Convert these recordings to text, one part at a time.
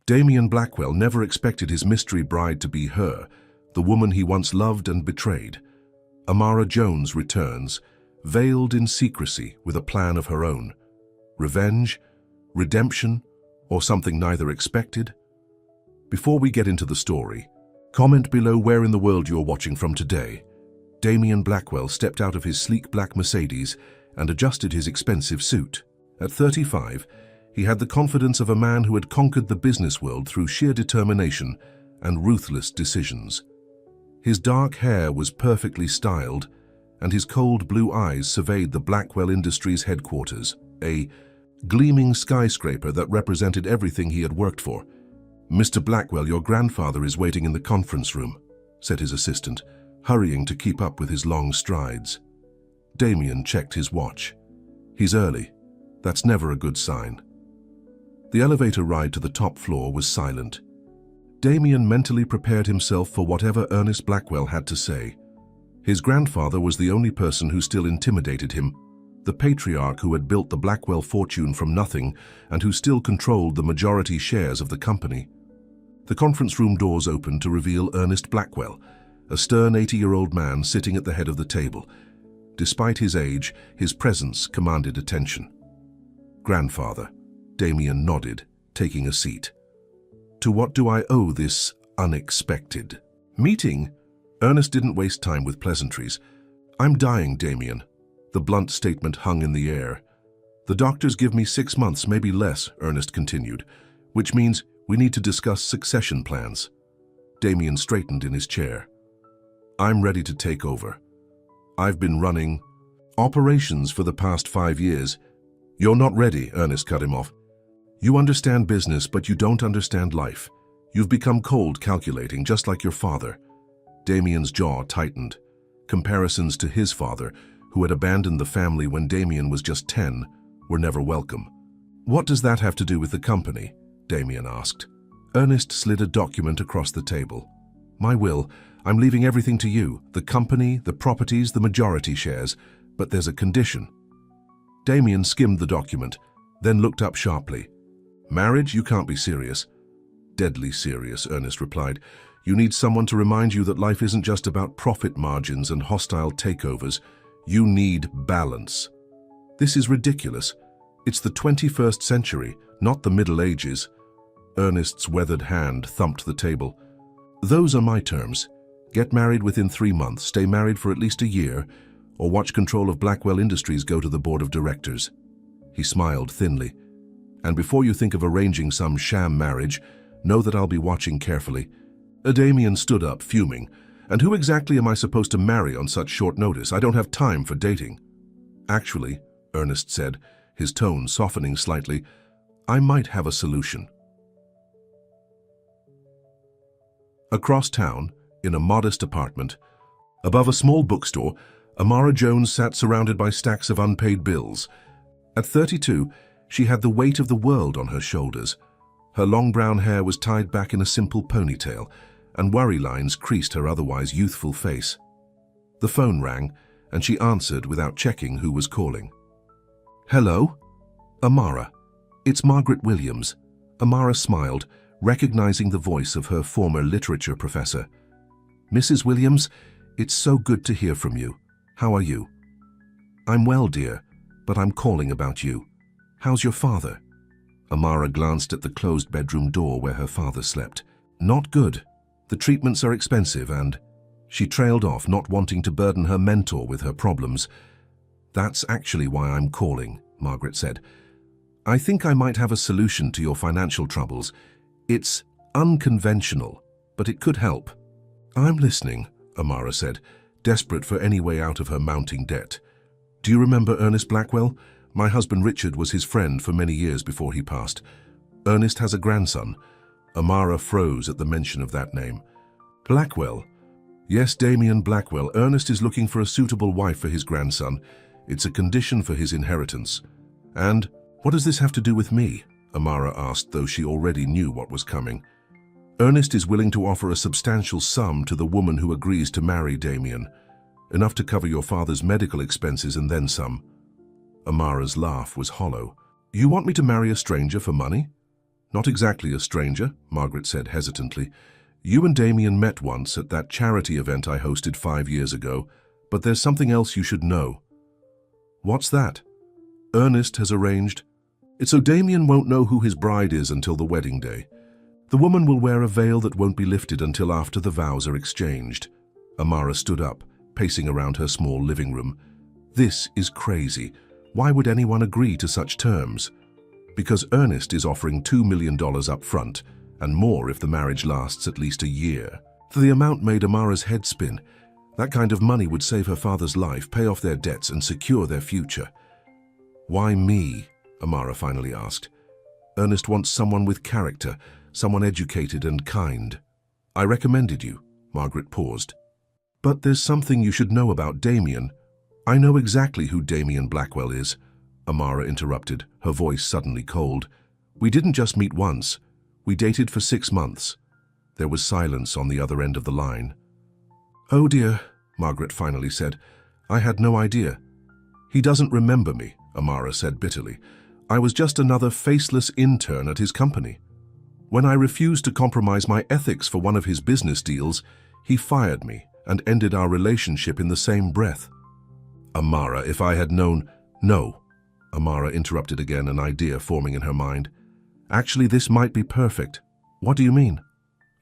Damien Blackwell never expected his mystery bride to be her, the woman he once loved and betrayed. Amara Jones returns, veiled in secrecy with a plan of her own. Revenge, redemption, or something neither expected? Before we get into the story, comment below where in the world you're watching from today. Damien Blackwell stepped out of his sleek black Mercedes and adjusted his expensive suit. At 35, he had the confidence of a man who had conquered the business world through sheer determination and ruthless decisions. His dark hair was perfectly styled, and his cold blue eyes surveyed the Blackwell Industries headquarters, a gleaming skyscraper that represented everything he had worked for. "Mr. Blackwell, your grandfather is waiting in the conference room," said his assistant, hurrying to keep up with his long strides. Damien checked his watch. "He's early. That's never a good sign." The elevator ride to the top floor was silent. Damien mentally prepared himself for whatever Ernest Blackwell had to say. His grandfather was the only person who still intimidated him, the patriarch who had built the Blackwell fortune from nothing and who still controlled the majority shares of the company. The conference room doors opened to reveal Ernest Blackwell, a stern 80-year-old man sitting at the head of the table. Despite his age, his presence commanded attention. "Grandfather," Damien nodded, taking a seat. "To what do I owe this unexpected meeting?" Ernest didn't waste time with pleasantries. "I'm dying, Damien." The blunt statement hung in the air. "The doctors give me 6 months, maybe less," Ernest continued, "which means we need to discuss succession plans." Damien straightened in his chair. "I'm ready to take over. I've been running operations for the past 5 years. "You're not ready," Ernest cut him off. "You understand business, but you don't understand life. You've become cold calculating, just like your father." Damien's jaw tightened. Comparisons to his father, who had abandoned the family when Damien was just 10, were never welcome. "What does that have to do with the company?" Damien asked. Ernest slid a document across the table. "My will. I'm leaving everything to you, the company, the properties, the majority shares, but there's a condition." Damien skimmed the document, then looked up sharply. "Marriage? You can't be serious." "Deadly serious," Ernest replied. "You need someone to remind you that life isn't just about profit margins and hostile takeovers. You need balance." "This is ridiculous. It's the 21st century, not the Middle Ages." Ernest's weathered hand thumped the table. "Those are my terms. Get married within 3 months, stay married for at least a year, or watch control of Blackwell Industries go to the board of directors." He smiled thinly. "And before you think of arranging some sham marriage, know that I'll be watching carefully." Damien stood up, fuming. "And who exactly am I supposed to marry on such short notice? I don't have time for dating." "Actually," Ernest said, his tone softening slightly, "I might have a solution." Across town, in a modest apartment, above a small bookstore, Amara Jones sat surrounded by stacks of unpaid bills. At 32, she had the weight of the world on her shoulders. Her long brown hair was tied back in a simple ponytail, and worry lines creased her otherwise youthful face. The phone rang, and she answered without checking who was calling. "Hello?" "Amara. It's Margaret Williams." Amara smiled, recognizing the voice of her former literature professor. "Mrs. Williams, it's so good to hear from you. How are you?" "I'm well, dear, but I'm calling about you. How's your father?" Amara glanced at the closed bedroom door where her father slept. "Not good. The treatments are expensive and—" She trailed off, not wanting to burden her mentor with her problems. "That's actually why I'm calling," Margaret said. "I think I might have a solution to your financial troubles. It's unconventional, but it could help." "I'm listening," Amara said, desperate for any way out of her mounting debt. "Do you remember Ernest Blackwell? My husband Richard was his friend for many years before he passed. Ernest has a grandson." Amara froze at the mention of that name. "Blackwell?" "Yes, Damien Blackwell. Ernest is looking for a suitable wife for his grandson. It's a condition for his inheritance." "And what does this have to do with me?" Amara asked, though she already knew what was coming. "Ernest is willing to offer a substantial sum to the woman who agrees to marry Damien. Enough to cover your father's medical expenses and then some." Amara's laugh was hollow. "You want me to marry a stranger for money?" Not exactly a stranger, Margaret said hesitantly. You and Damien met once at that charity event I hosted 5 years ago, but there's something else you should know. What's that? Ernest has arranged. It's so Damien won't know who his bride is until the wedding day. The woman will wear a veil that won't be lifted until after the vows are exchanged. Amara stood up, pacing around her small living room. This is crazy. Why would anyone agree to such terms? Because Ernest is offering $2 million up front, and more if the marriage lasts at least a year. The amount made Amara's head spin. That kind of money would save her father's life, pay off their debts, and secure their future. Why me? Amara finally asked. Ernest wants someone with character, someone educated and kind. I recommended you. Margaret paused. But there's something you should know about Damien. I know exactly who Damien Blackwell is. Amara interrupted, her voice suddenly cold. We didn't just meet once. We dated for 6 months. There was silence on the other end of the line. Oh dear, Margaret finally said. I had no idea. He doesn't remember me, Amara said bitterly. I was just another faceless intern at his company. When I refused to compromise my ethics for one of his business deals, he fired me and ended our relationship in the same breath. Amara, if I had known... No, Amara interrupted again, an idea forming in her mind. Actually, this might be perfect. What do you mean?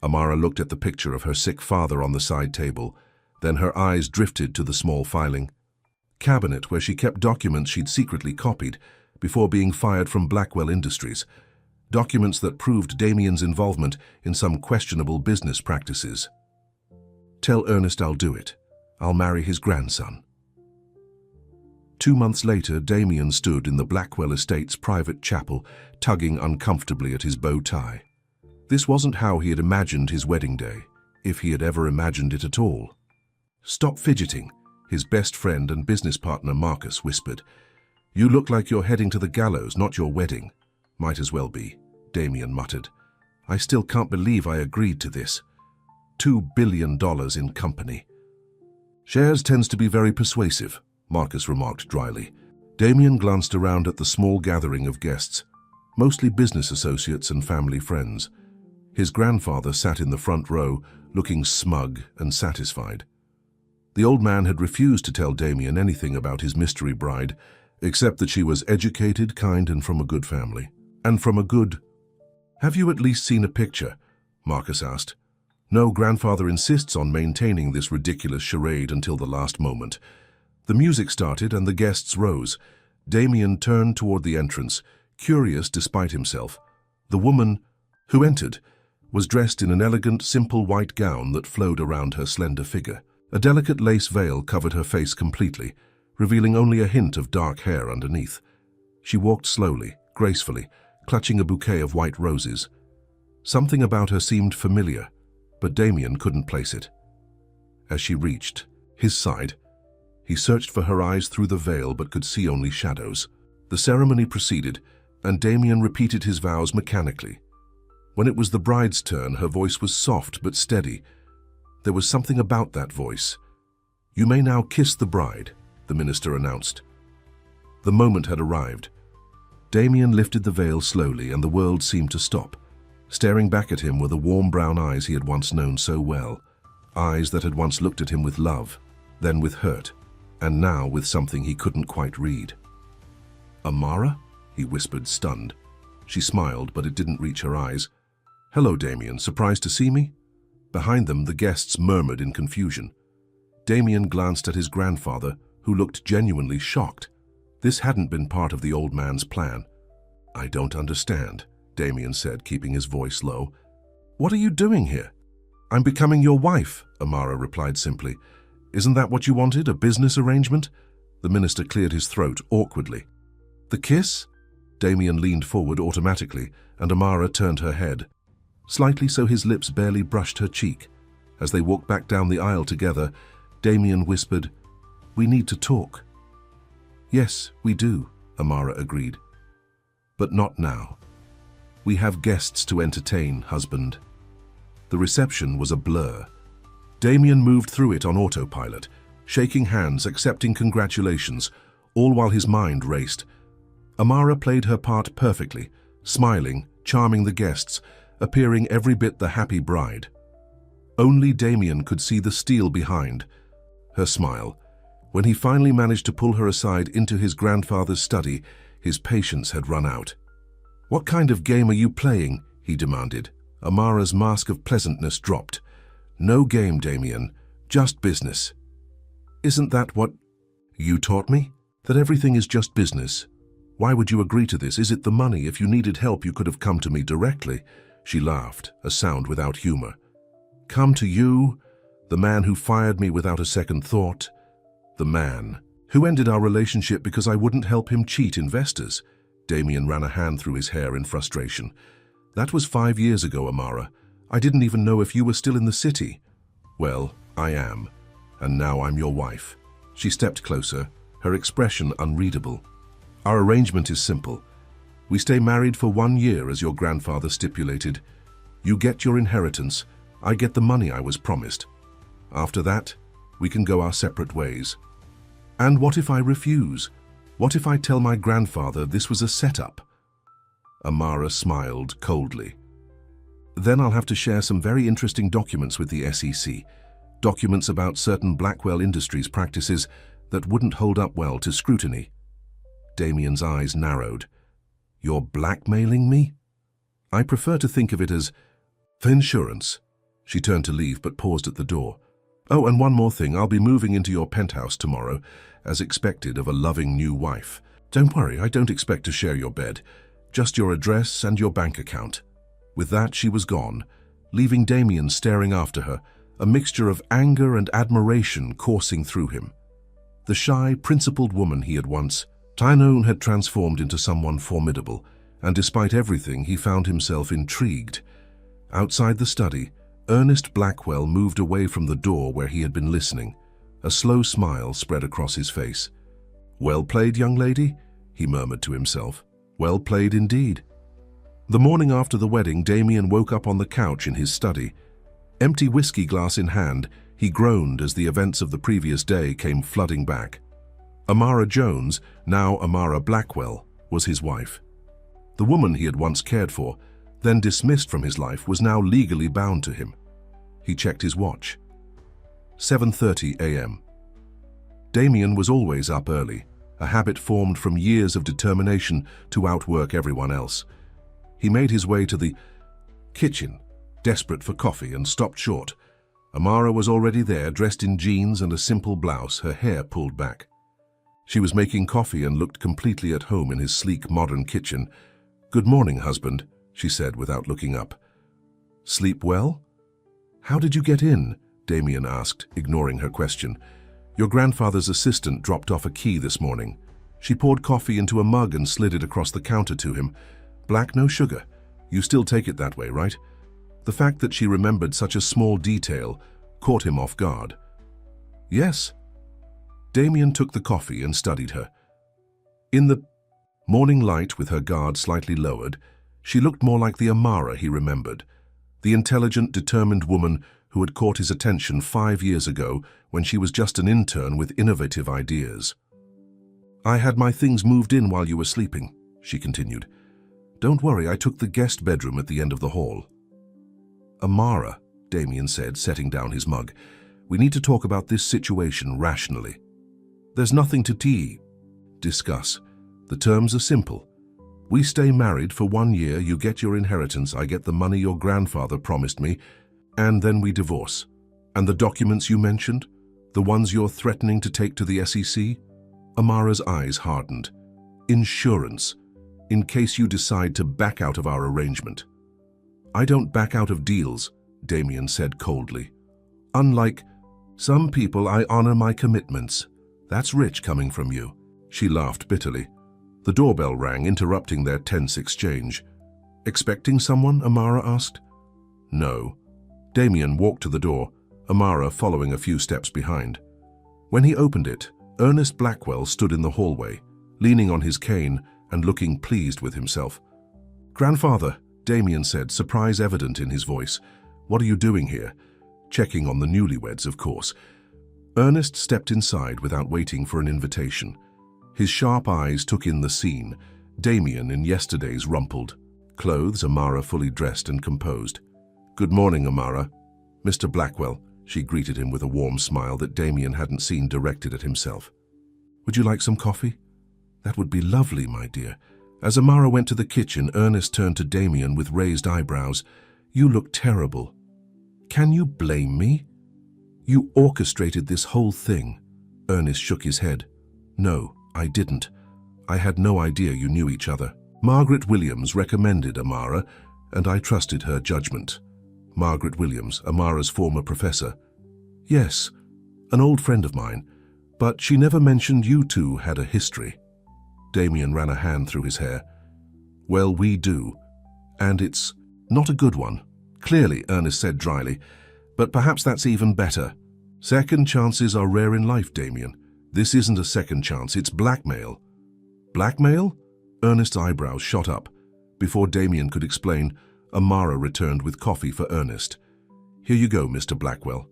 Amara looked at the picture of her sick father on the side table. Then her eyes drifted to the small filing cabinet where she kept documents she'd secretly copied before being fired from Blackwell Industries. Documents that proved Damien's involvement in some questionable business practices. Tell Ernest I'll do it. I'll marry his grandson. 2 months later, Damien stood in the Blackwell Estate's private chapel, tugging uncomfortably at his bow tie. This wasn't how he had imagined his wedding day, if he had ever imagined it at all. Stop fidgeting, his best friend and business partner Marcus whispered. You look like you're heading to the gallows, not your wedding. Might as well be, Damien muttered. I still can't believe I agreed to this. $2 billion in company. Shares tends to be very persuasive, Marcus remarked dryly. Damien glanced around at the small gathering of guests, mostly business associates and family friends. His grandfather sat in the front row, looking smug and satisfied. The old man had refused to tell Damien anything about his mystery bride, except that she was educated, kind, and from a good family. Have you at least seen a picture? Marcus asked. No, grandfather insists on maintaining this ridiculous charade until the last moment. The music started and the guests rose. Damien turned toward the entrance, curious despite himself. The woman who entered was dressed in an elegant, simple white gown that flowed around her slender figure. A delicate lace veil covered her face completely, revealing only a hint of dark hair underneath. She walked slowly, gracefully, clutching a bouquet of white roses. Something about her seemed familiar, but Damien couldn't place it. As she reached his side, he searched for her eyes through the veil but could see only shadows. The ceremony proceeded, and Damien repeated his vows mechanically. When it was the bride's turn, her voice was soft but steady. There was something about that voice. You may now kiss the bride, the minister announced. The moment had arrived. Damien lifted the veil slowly, and the world seemed to stop. Staring back at him were the warm brown eyes he had once known so well, eyes that had once looked at him with love, then with hurt, and now with something he couldn't quite read. Amara? He whispered, stunned. She smiled, but it didn't reach her eyes. Hello, Damien. Surprised to see me? Behind them, the guests murmured in confusion. Damien glanced at his grandfather, who looked genuinely shocked. This hadn't been part of the old man's plan. I don't understand, Damien said, keeping his voice low. What are you doing here? I'm becoming your wife, Amara replied simply. Isn't that what you wanted, a business arrangement? The minister cleared his throat awkwardly. The kiss? Damien leaned forward automatically, and Amara turned her head. Slightly so his lips barely brushed her cheek. As they walked back down the aisle together, Damien whispered, We need to talk. Yes, we do, Amara agreed. But not now. We have guests to entertain, husband. The reception was a blur. Damien moved through it on autopilot, shaking hands, accepting congratulations, all while his mind raced. Amara played her part perfectly, smiling, charming the guests, appearing every bit the happy bride. Only Damien could see the steel behind her smile. When he finally managed to pull her aside into his grandfather's study, his patience had run out. "What kind of game are you playing?" he demanded. Amara's mask of pleasantness dropped. "No game, Damien. Just business." "Isn't that what you taught me? That everything is just business? Why would you agree to this? Is it the money? If you needed help, you could have come to me directly." She laughed, a sound without humor. "Come to you? The man who fired me without a second thought? The man who ended our relationship because I wouldn't help him cheat investors?" Damien ran a hand through his hair in frustration. "That was 5 years ago, Amara. I didn't even know if you were still in the city." "Well, I am, and now I'm your wife." She stepped closer, her expression unreadable. "Our arrangement is simple. We stay married for 1 year as your grandfather stipulated. You get your inheritance, I get the money I was promised. After that, we can go our separate ways." "And what if I refuse? What if I tell my grandfather this was a setup?" Amara smiled coldly. "Then I'll have to share some very interesting documents with the SEC. Documents about certain Blackwell Industries practices that wouldn't hold up well to scrutiny." Damien's eyes narrowed. "You're blackmailing me?" "I prefer to think of it as for insurance." She turned to leave but paused at the door. "Oh, and one more thing. I'll be moving into your penthouse tomorrow, as expected of a loving new wife. Don't worry, I don't expect to share your bed. Just your address and your bank account." With that, she was gone, leaving Damien staring after her, a mixture of anger and admiration coursing through him. The shy, principled woman he had once known had transformed into someone formidable, and despite everything, he found himself intrigued. Outside the study, Ernest Blackwell moved away from the door where he had been listening. A slow smile spread across his face. "Well played, young lady," he murmured to himself. "Well played indeed." The morning after the wedding, Damien woke up on the couch in his study. Empty whiskey glass in hand, he groaned as the events of the previous day came flooding back. Amara Jones, now Amara Blackwell, was his wife. The woman he had once cared for, then dismissed from his life, was now legally bound to him. He checked his watch. 7:30 a.m. Damien was always up early, a habit formed from years of determination to outwork everyone else. He made his way to the kitchen, desperate for coffee, and stopped short. Amara was already there, dressed in jeans and a simple blouse, her hair pulled back. She was making coffee and looked completely at home in his sleek, modern kitchen. "Good morning, husband," she said without looking up. "Sleep well?" "How did you get in?" Damien asked, ignoring her question. "Your grandfather's assistant dropped off a key this morning." She poured coffee into a mug and slid it across the counter to him. "Black, no sugar. You still take it that way, right?" The fact that she remembered such a small detail caught him off guard. "Yes." Damien took the coffee and studied her. In the morning light, with her guard slightly lowered, she looked more like the Amara he remembered, the intelligent, determined woman who had caught his attention 5 years ago when she was just an intern with innovative ideas. "I had my things moved in while you were sleeping," she continued. "Don't worry, I took the guest bedroom at the end of the hall." "Amara," Damien said, setting down his mug, "we need to talk about this situation rationally. There's nothing to discuss. The terms are simple. We stay married for 1 year, you get your inheritance, I get the money your grandfather promised me, and then we divorce. And the documents you mentioned? The ones you're threatening to take to the SEC?" Amara's eyes hardened. "Insurance, in case you decide to back out of our arrangement." "I don't back out of deals," Damien said coldly. "Unlike some people, I honor my commitments. That's rich coming from you." She laughed bitterly. The doorbell rang, interrupting their tense exchange. "Expecting someone?" Amara asked. "No." Damien walked to the door, Amara following a few steps behind. When he opened it, Ernest Blackwell stood in the hallway, leaning on his cane and looking pleased with himself. "Grandfather," Damien said, surprise evident in his voice. "What are you doing here?" "Checking on the newlyweds, of course." Ernest stepped inside without waiting for an invitation. His sharp eyes took in the scene, Damien in yesterday's rumpled Clothes, Amara fully dressed and composed. "Good morning, Amara." "Mr. Blackwell," she greeted him with a warm smile that Damien hadn't seen directed at himself. "Would you like some coffee?" "That would be lovely, my dear." As Amara went to the kitchen, Ernest turned to Damien with raised eyebrows. "You look terrible." "Can you blame me? You orchestrated this whole thing." Ernest shook his head. "No, I didn't. I had no idea you knew each other. Margaret Williams recommended Amara, and I trusted her judgment." Margaret Williams, Amara's former professor. "Yes, an old friend of mine, but she never mentioned you two had a history." Damien ran a hand through his hair. "Well, we do, and it's not a good one." "Clearly," Ernest said dryly, "but perhaps that's even better. Second chances are rare in life, Damien. This isn't a second chance, it's blackmail." "Blackmail?" Ernest's eyebrows shot up. Before Damien could explain, Amara returned with coffee for Ernest. "Here you go, Mr. Blackwell."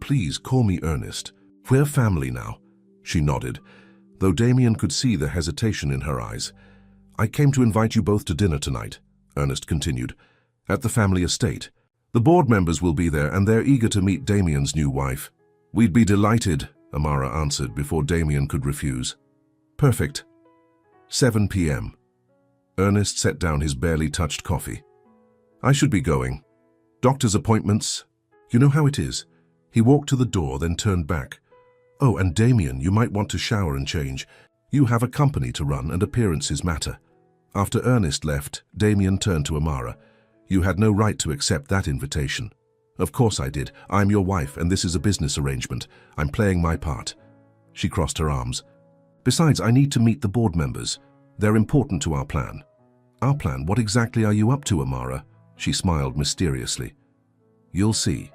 "Please call me Ernest. We're family now." She nodded, though Damien could see the hesitation in her eyes. "I came to invite you both to dinner tonight," Ernest continued, "at the family estate. The board members will be there and they're eager to meet Damien's new wife." "We'd be delighted," Amara answered before Damien could refuse. "Perfect. 7 p.m. Ernest set down his barely touched coffee. "I should be going. Doctor's appointments. You know how it is." He walked to the door, then turned back. "Oh, and Damien, you might want to shower and change. You have a company to run and appearances matter." After Ernest left, Damien turned to Amara. "You had no right to accept that invitation." "Of course I did. I'm your wife, and this is a business arrangement. I'm playing my part." She crossed her arms. "Besides, I need to meet the board members. They're important to our plan." "Our plan? What exactly are you up to, Amara?" She smiled mysteriously. "You'll see.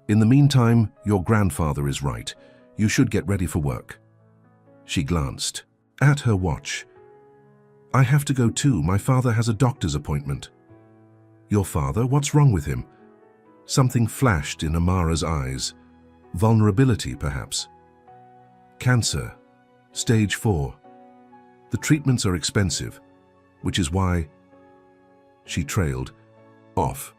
In the meantime, your grandfather is right. You should get ready for work." She glanced at her watch. "I have to go too. My father has a doctor's appointment." "Your father? What's wrong with him?" Something flashed in Amara's eyes. Vulnerability, perhaps. "Cancer. Stage 4. The treatments are expensive, which is why—" She trailed off.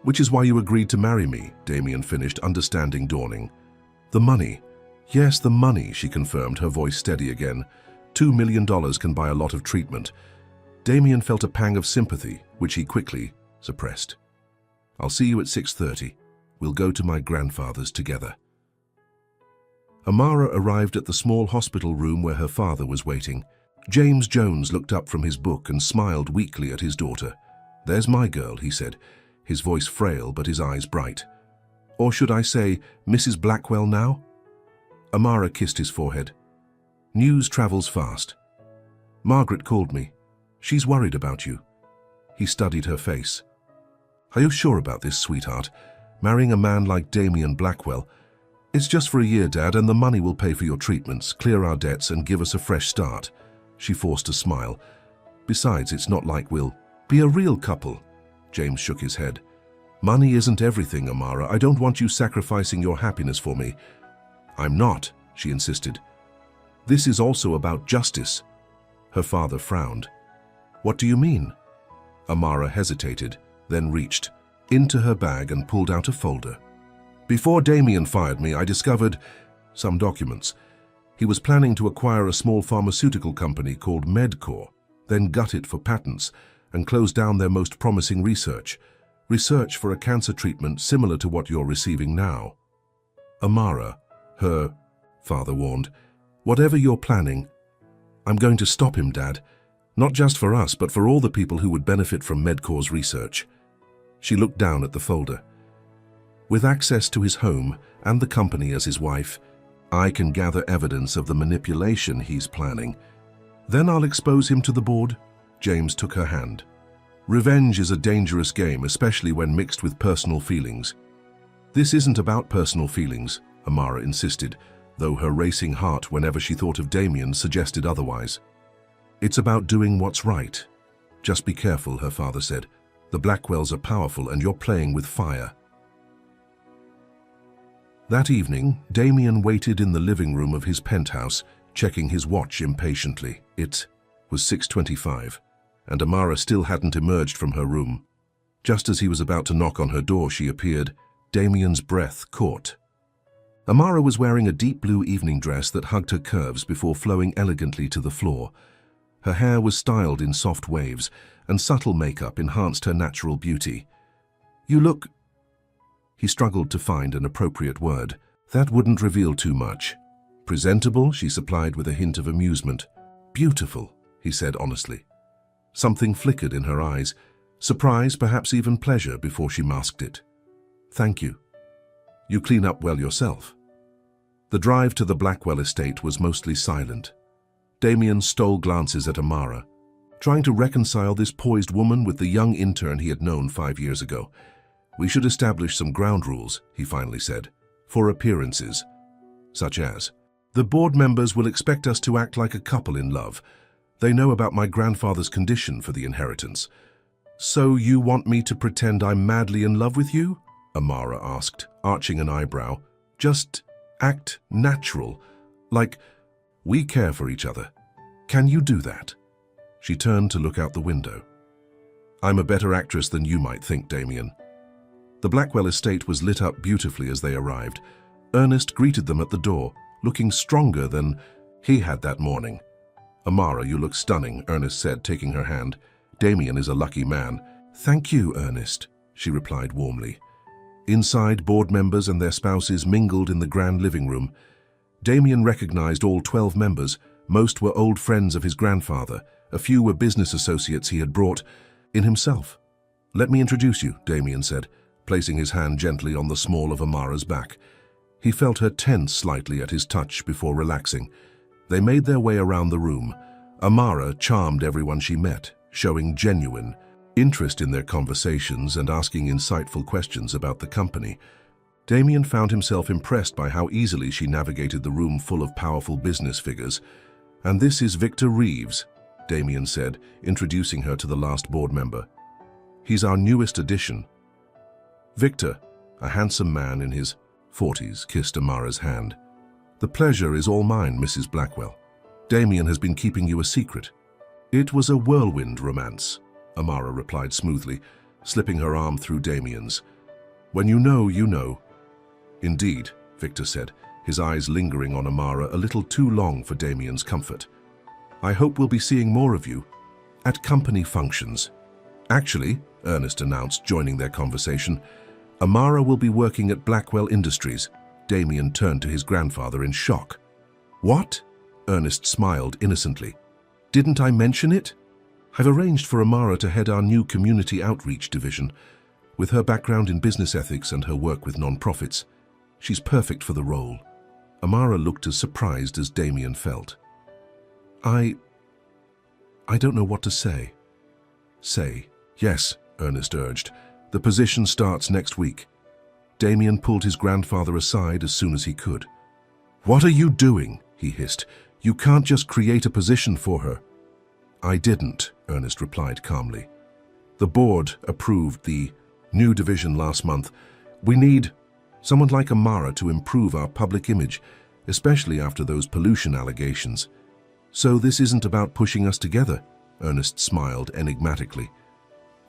"Which is why you agreed to marry me," Damien finished, understanding dawning. "The money." "Yes, the money," she confirmed, her voice steady again. $2 million can buy a lot of treatment." Damien felt a pang of sympathy, which he quickly suppressed. "I'll see you at 6:30. We'll go to my grandfather's together." Amara arrived at the small hospital room where her father was waiting. James Jones looked up from his book and smiled weakly at his daughter. "There's my girl," he said, his voice frail but his eyes bright. "Or should I say, Mrs. Blackwell now?" Amara kissed his forehead. "News travels fast. Margaret called me. She's worried about you." He studied her face. "Are you sure about this, sweetheart? Marrying a man like Damien Blackwell? It's just for a year, Dad, and the money will pay for your treatments, clear our debts, and give us a fresh start." She forced a smile. "Besides, it's not like we'll be a real couple." James shook his head. "Money isn't everything, Amara. I don't want you sacrificing your happiness for me." "I'm not," she insisted. "This is also about justice." Her father frowned. "What do you mean?" Amara hesitated, then reached into her bag and pulled out a folder. "Before Damien fired me, I discovered some documents. He was planning to acquire a small pharmaceutical company called Medcore, then gut it for patents and close down their most promising research for a cancer treatment similar to what you're receiving now." "Amara," her father warned, "whatever you're planning, I'm going to stop him, Dad. Not just for us, but for all the people who would benefit from Medcore's research." She looked down at the folder. "With access to his home and the company as his wife, I can gather evidence of the manipulation he's planning. Then I'll expose him to the board." James took her hand. "Revenge is a dangerous game, especially when mixed with personal feelings." "This isn't about personal feelings," Amara insisted, though her racing heart whenever she thought of Damien suggested otherwise. "It's about doing what's right. Just be careful," her father said. "The Blackwells are powerful and you're playing with fire." That evening, Damien waited in the living room of his penthouse, checking his watch impatiently. It was 6:25. and Amara still hadn't emerged from her room. Just as he was about to knock on her door, she appeared. Damien's breath caught. Amara was wearing a deep blue evening dress that hugged her curves before flowing elegantly to the floor. Her hair was styled in soft waves, and subtle makeup enhanced her natural beauty. "You look—" He struggled to find an appropriate word. "That wouldn't reveal too much." "Presentable," she supplied with a hint of amusement. "Beautiful," he said honestly. Something flickered in her eyes, surprise, perhaps even pleasure, before she masked it. "Thank you. You clean up well yourself." The drive to the Blackwell estate was mostly silent. Damien stole glances at Amara, trying to reconcile this poised woman with the young intern he had known 5 years ago. "We should establish some ground rules," he finally said, "for appearances, such as, the board members will expect us to act like a couple in love. They know about my grandfather's condition for the inheritance." "So you want me to pretend I'm madly in love with you?" Amara asked, arching an eyebrow. "Just act natural, like we care for each other. Can you do that?" She turned to look out the window. "I'm a better actress than you might think, Damien." The Blackwell estate was lit up beautifully as they arrived. Ernest greeted them at the door, looking stronger than he had that morning. "Amara, you look stunning," Ernest said, taking her hand. "Damien is a lucky man." "Thank you, Ernest," she replied warmly. Inside, board members and their spouses mingled in the grand living room. Damien recognized all 12 members. Most were old friends of his grandfather. A few were business associates he had brought in himself. "Let me introduce you," Damien said, placing his hand gently on the small of Amara's back. He felt her tense slightly at his touch before relaxing. They made their way around the room. Amara charmed everyone she met, showing genuine interest in their conversations and asking insightful questions about the company. Damien found himself impressed by how easily she navigated the room full of powerful business figures. "And this is Victor Reeves," Damien said, introducing her to the last board member. "He's our newest addition." Victor, a handsome man in his 40s, kissed Amara's hand. "The pleasure is all mine, Mrs. Blackwell. Damien has been keeping you a secret." "It was a whirlwind romance," Amara replied smoothly, slipping her arm through Damien's. "When you know, you know." "Indeed," Victor said, his eyes lingering on Amara a little too long for Damien's comfort. "I hope we'll be seeing more of you at company functions." "Actually," Ernest announced, joining their conversation, "Amara will be working at Blackwell Industries." Damien turned to his grandfather in shock. "What?" Ernest smiled innocently. "Didn't I mention it? I've arranged for Amara to head our new community outreach division. With her background in business ethics and her work with non-profits, she's perfect for the role." Amara looked as surprised as Damien felt. I don't know what to say." "Say yes," Ernest urged. "The position starts next week." Damien pulled his grandfather aside as soon as he could. "What are you doing?" he hissed. "You can't just create a position for her." "I didn't," Ernest replied calmly. "The board approved the new division last month. We need someone like Amara to improve our public image, especially after those pollution allegations." "So this isn't about pushing us together?" Ernest smiled enigmatically.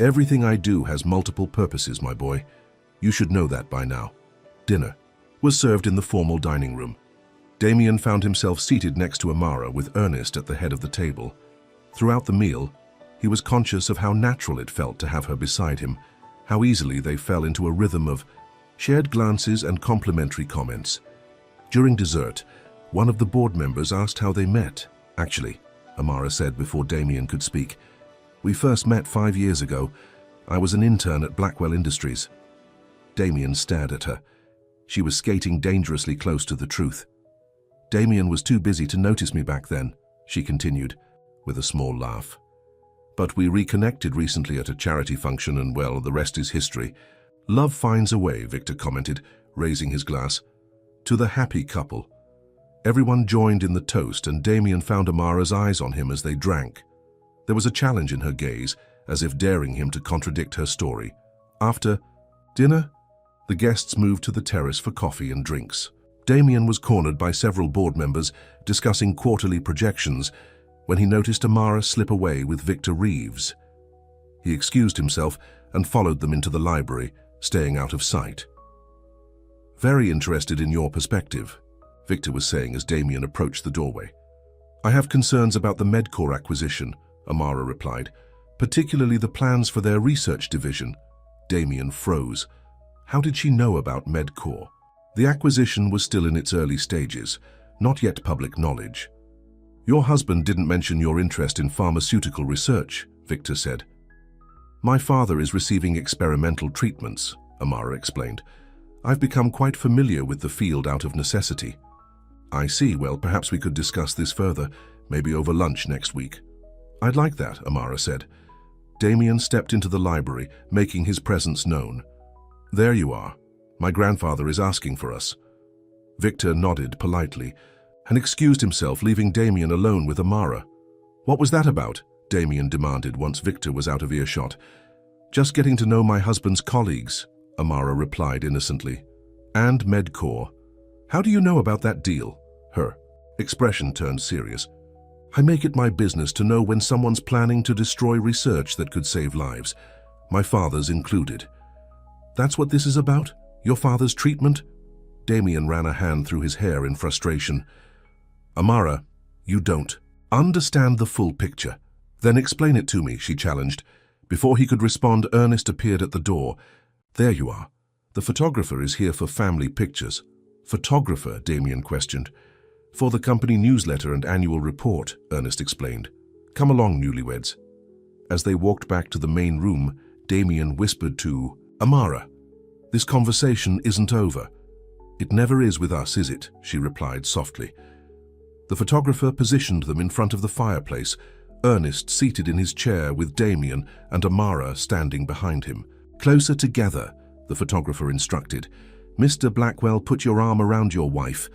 "Everything I do has multiple purposes, my boy. You should know that by now." Dinner was served in the formal dining room. Damien found himself seated next to Amara with Ernest at the head of the table. Throughout the meal, he was conscious of how natural it felt to have her beside him, how easily they fell into a rhythm of shared glances and complimentary comments. During dessert, one of the board members asked how they met. "Actually," Amara said before Damien could speak, "we first met 5 years ago. I was an intern at Blackwell Industries." Damien stared at her. She was skating dangerously close to the truth. "Damien was too busy to notice me back then," she continued, with a small laugh. "But we reconnected recently at a charity function and, well, the rest is history." "Love finds a way," Victor commented, raising his glass. "To the happy couple." Everyone joined in the toast, and Damien found Amara's eyes on him as they drank. There was a challenge in her gaze, as if daring him to contradict her story. After dinner, the guests moved to the terrace for coffee and drinks. Damien was cornered by several board members discussing quarterly projections. when he noticed Amara slip away with Victor Reeves. He excused himself and followed them into the library, staying out of sight. "Very interested in your perspective," Victor was saying as Damien approached the doorway. "I have concerns about the Medcore acquisition," Amara replied, "particularly the plans for their research division." Damien froze. How did she know about Medcore? The acquisition was still in its early stages, not yet public knowledge. "Your husband didn't mention your interest in pharmaceutical research," Victor said. "My father is receiving experimental treatments," Amara explained. "I've become quite familiar with the field out of necessity." "I see. Well, perhaps we could discuss this further, maybe over lunch next week." "I'd like that," Amara said. Damien stepped into the library, making his presence known. "There you are. My grandfather is asking for us." Victor nodded politely and excused himself, leaving Damien alone with Amara. "What was that about?" Damien demanded once Victor was out of earshot. "Just getting to know my husband's colleagues," Amara replied innocently. "And Medcore. How do you know about that deal?" Her expression turned serious. "I make it my business to know when someone's planning to destroy research that could save lives, my father's included." "That's what this is about? Your father's treatment?" Damien ran a hand through his hair in frustration. "Amara, you don't understand the full picture." "Then explain it to me," she challenged. Before he could respond, Ernest appeared at the door. "There you are. The photographer is here for family pictures." "Photographer?" Damien questioned. "For the company newsletter and annual report," Ernest explained. "Come along, newlyweds." As they walked back to the main room, Damien whispered to Amara, "This conversation isn't over." "It never is with us, is it?" she replied softly. The photographer positioned them in front of the fireplace, Ernest seated in his chair with Damien and Amara standing behind him. "Closer together," the photographer instructed. "Mr. Blackwell, put your arm around your wife."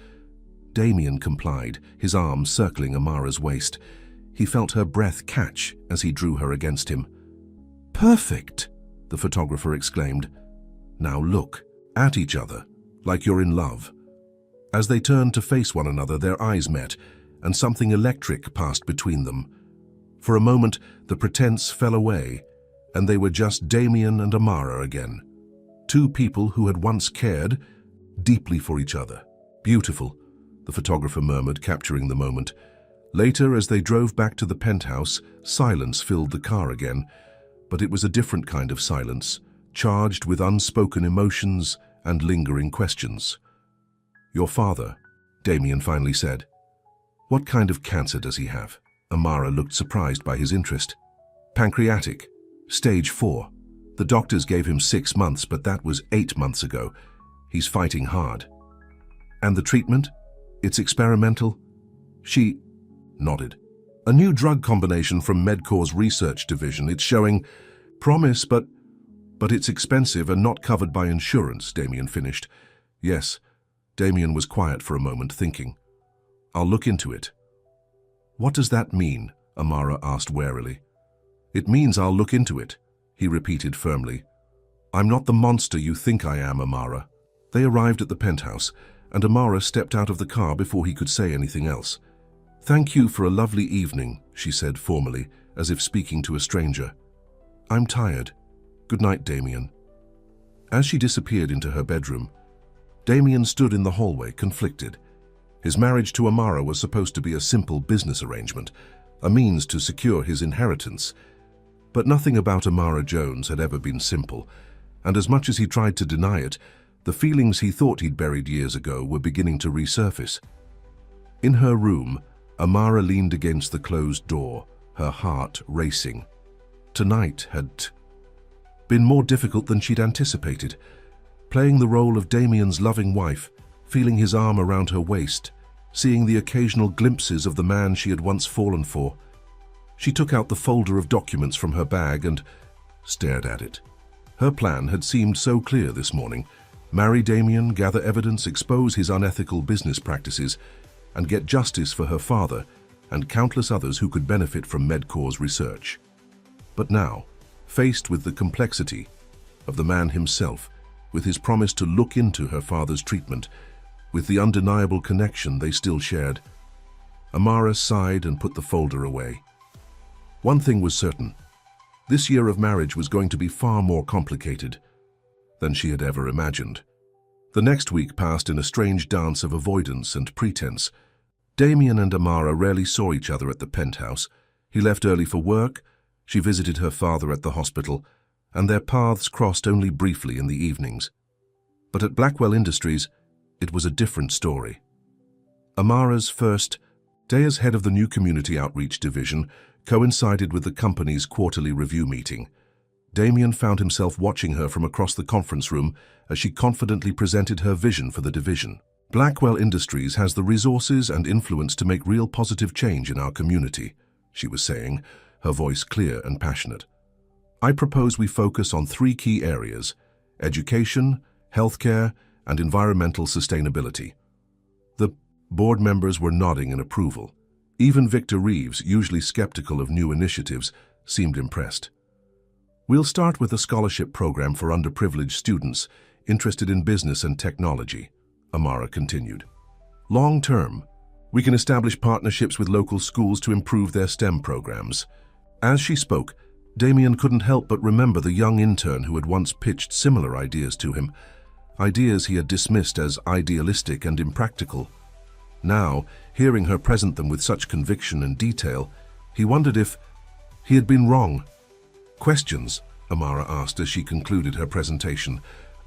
Damien complied, his arm circling Amara's waist. He felt her breath catch as he drew her against him. "Perfect!" the photographer exclaimed. "Now look at each other, like you're in love." As they turned to face one another, their eyes met, and something electric passed between them. For a moment, the pretense fell away, and they were just Damien and Amara again. Two people who had once cared deeply for each other. "Beautiful," the photographer murmured, capturing the moment. Later, as they drove back to the penthouse, silence filled the car again, but it was a different kind of silence, charged with unspoken emotions and lingering questions. "Your father," Damien finally said. "What kind of cancer does he have?" Amara looked surprised by his interest. "Pancreatic, stage 4. The doctors gave him 6 months, but that was 8 months ago. He's fighting hard." "And the treatment? It's experimental?" She nodded. "A new drug combination from Medcore's research division. It's showing promise, but it's expensive and not covered by insurance," Damien finished. "Yes." Damien was quiet for a moment, thinking. "I'll look into it." "What does that mean?" Amara asked warily. "It means I'll look into it," he repeated firmly. "I'm not the monster you think I am, Amara." They arrived at the penthouse, and Amara stepped out of the car before he could say anything else. "Thank you for a lovely evening," she said formally, as if speaking to a stranger. "I'm tired. Good night, Damien." As she disappeared into her bedroom, Damien stood in the hallway, conflicted. His marriage to Amara was supposed to be a simple business arrangement, a means to secure his inheritance. But nothing about Amara Jones had ever been simple, and as much as he tried to deny it, the feelings he thought he'd buried years ago were beginning to resurface. In her room, Amara leaned against the closed door, her heart racing. Tonight had been more difficult than she'd anticipated. Playing the role of Damien's loving wife, feeling his arm around her waist, seeing the occasional glimpses of the man she had once fallen for. She took out the folder of documents from her bag and stared at it. Her plan had seemed so clear this morning. Marry Damien, gather evidence, expose his unethical business practices, and get justice for her father and countless others who could benefit from Medcore's research. But now, faced with the complexity of the man himself, with his promise to look into her father's treatment, with the undeniable connection they still shared, Amara sighed and put the folder away. One thing was certain. This year of marriage was going to be far more complicated than she had ever imagined. The next week passed in a strange dance of avoidance and pretense. Damien and Amara rarely saw each other at the penthouse. He left early for work, she visited her father at the hospital, and their paths crossed only briefly in the evenings. But at Blackwell Industries, it was a different story. Amara's first day as head of the new Community Outreach Division coincided with the company's quarterly review meeting. Damien found himself watching her from across the conference room as she confidently presented her vision for the division. Blackwell Industries has the resources and influence to make real positive change in our community, she was saying, her voice clear and passionate. I propose we focus on 3 key areas: education, healthcare, and environmental sustainability. The board members were nodding in approval. Even Victor Reeves, usually skeptical of new initiatives, seemed impressed. We'll start with a scholarship program for underprivileged students interested in business and technology, Amara continued. Long term, we can establish partnerships with local schools to improve their STEM programs. As she spoke, Damien couldn't help but remember the young intern who had once pitched similar ideas to him, ideas he had dismissed as idealistic and impractical. Now, hearing her present them with such conviction and detail, he wondered if he had been wrong. Questions, Amara asked as she concluded her presentation.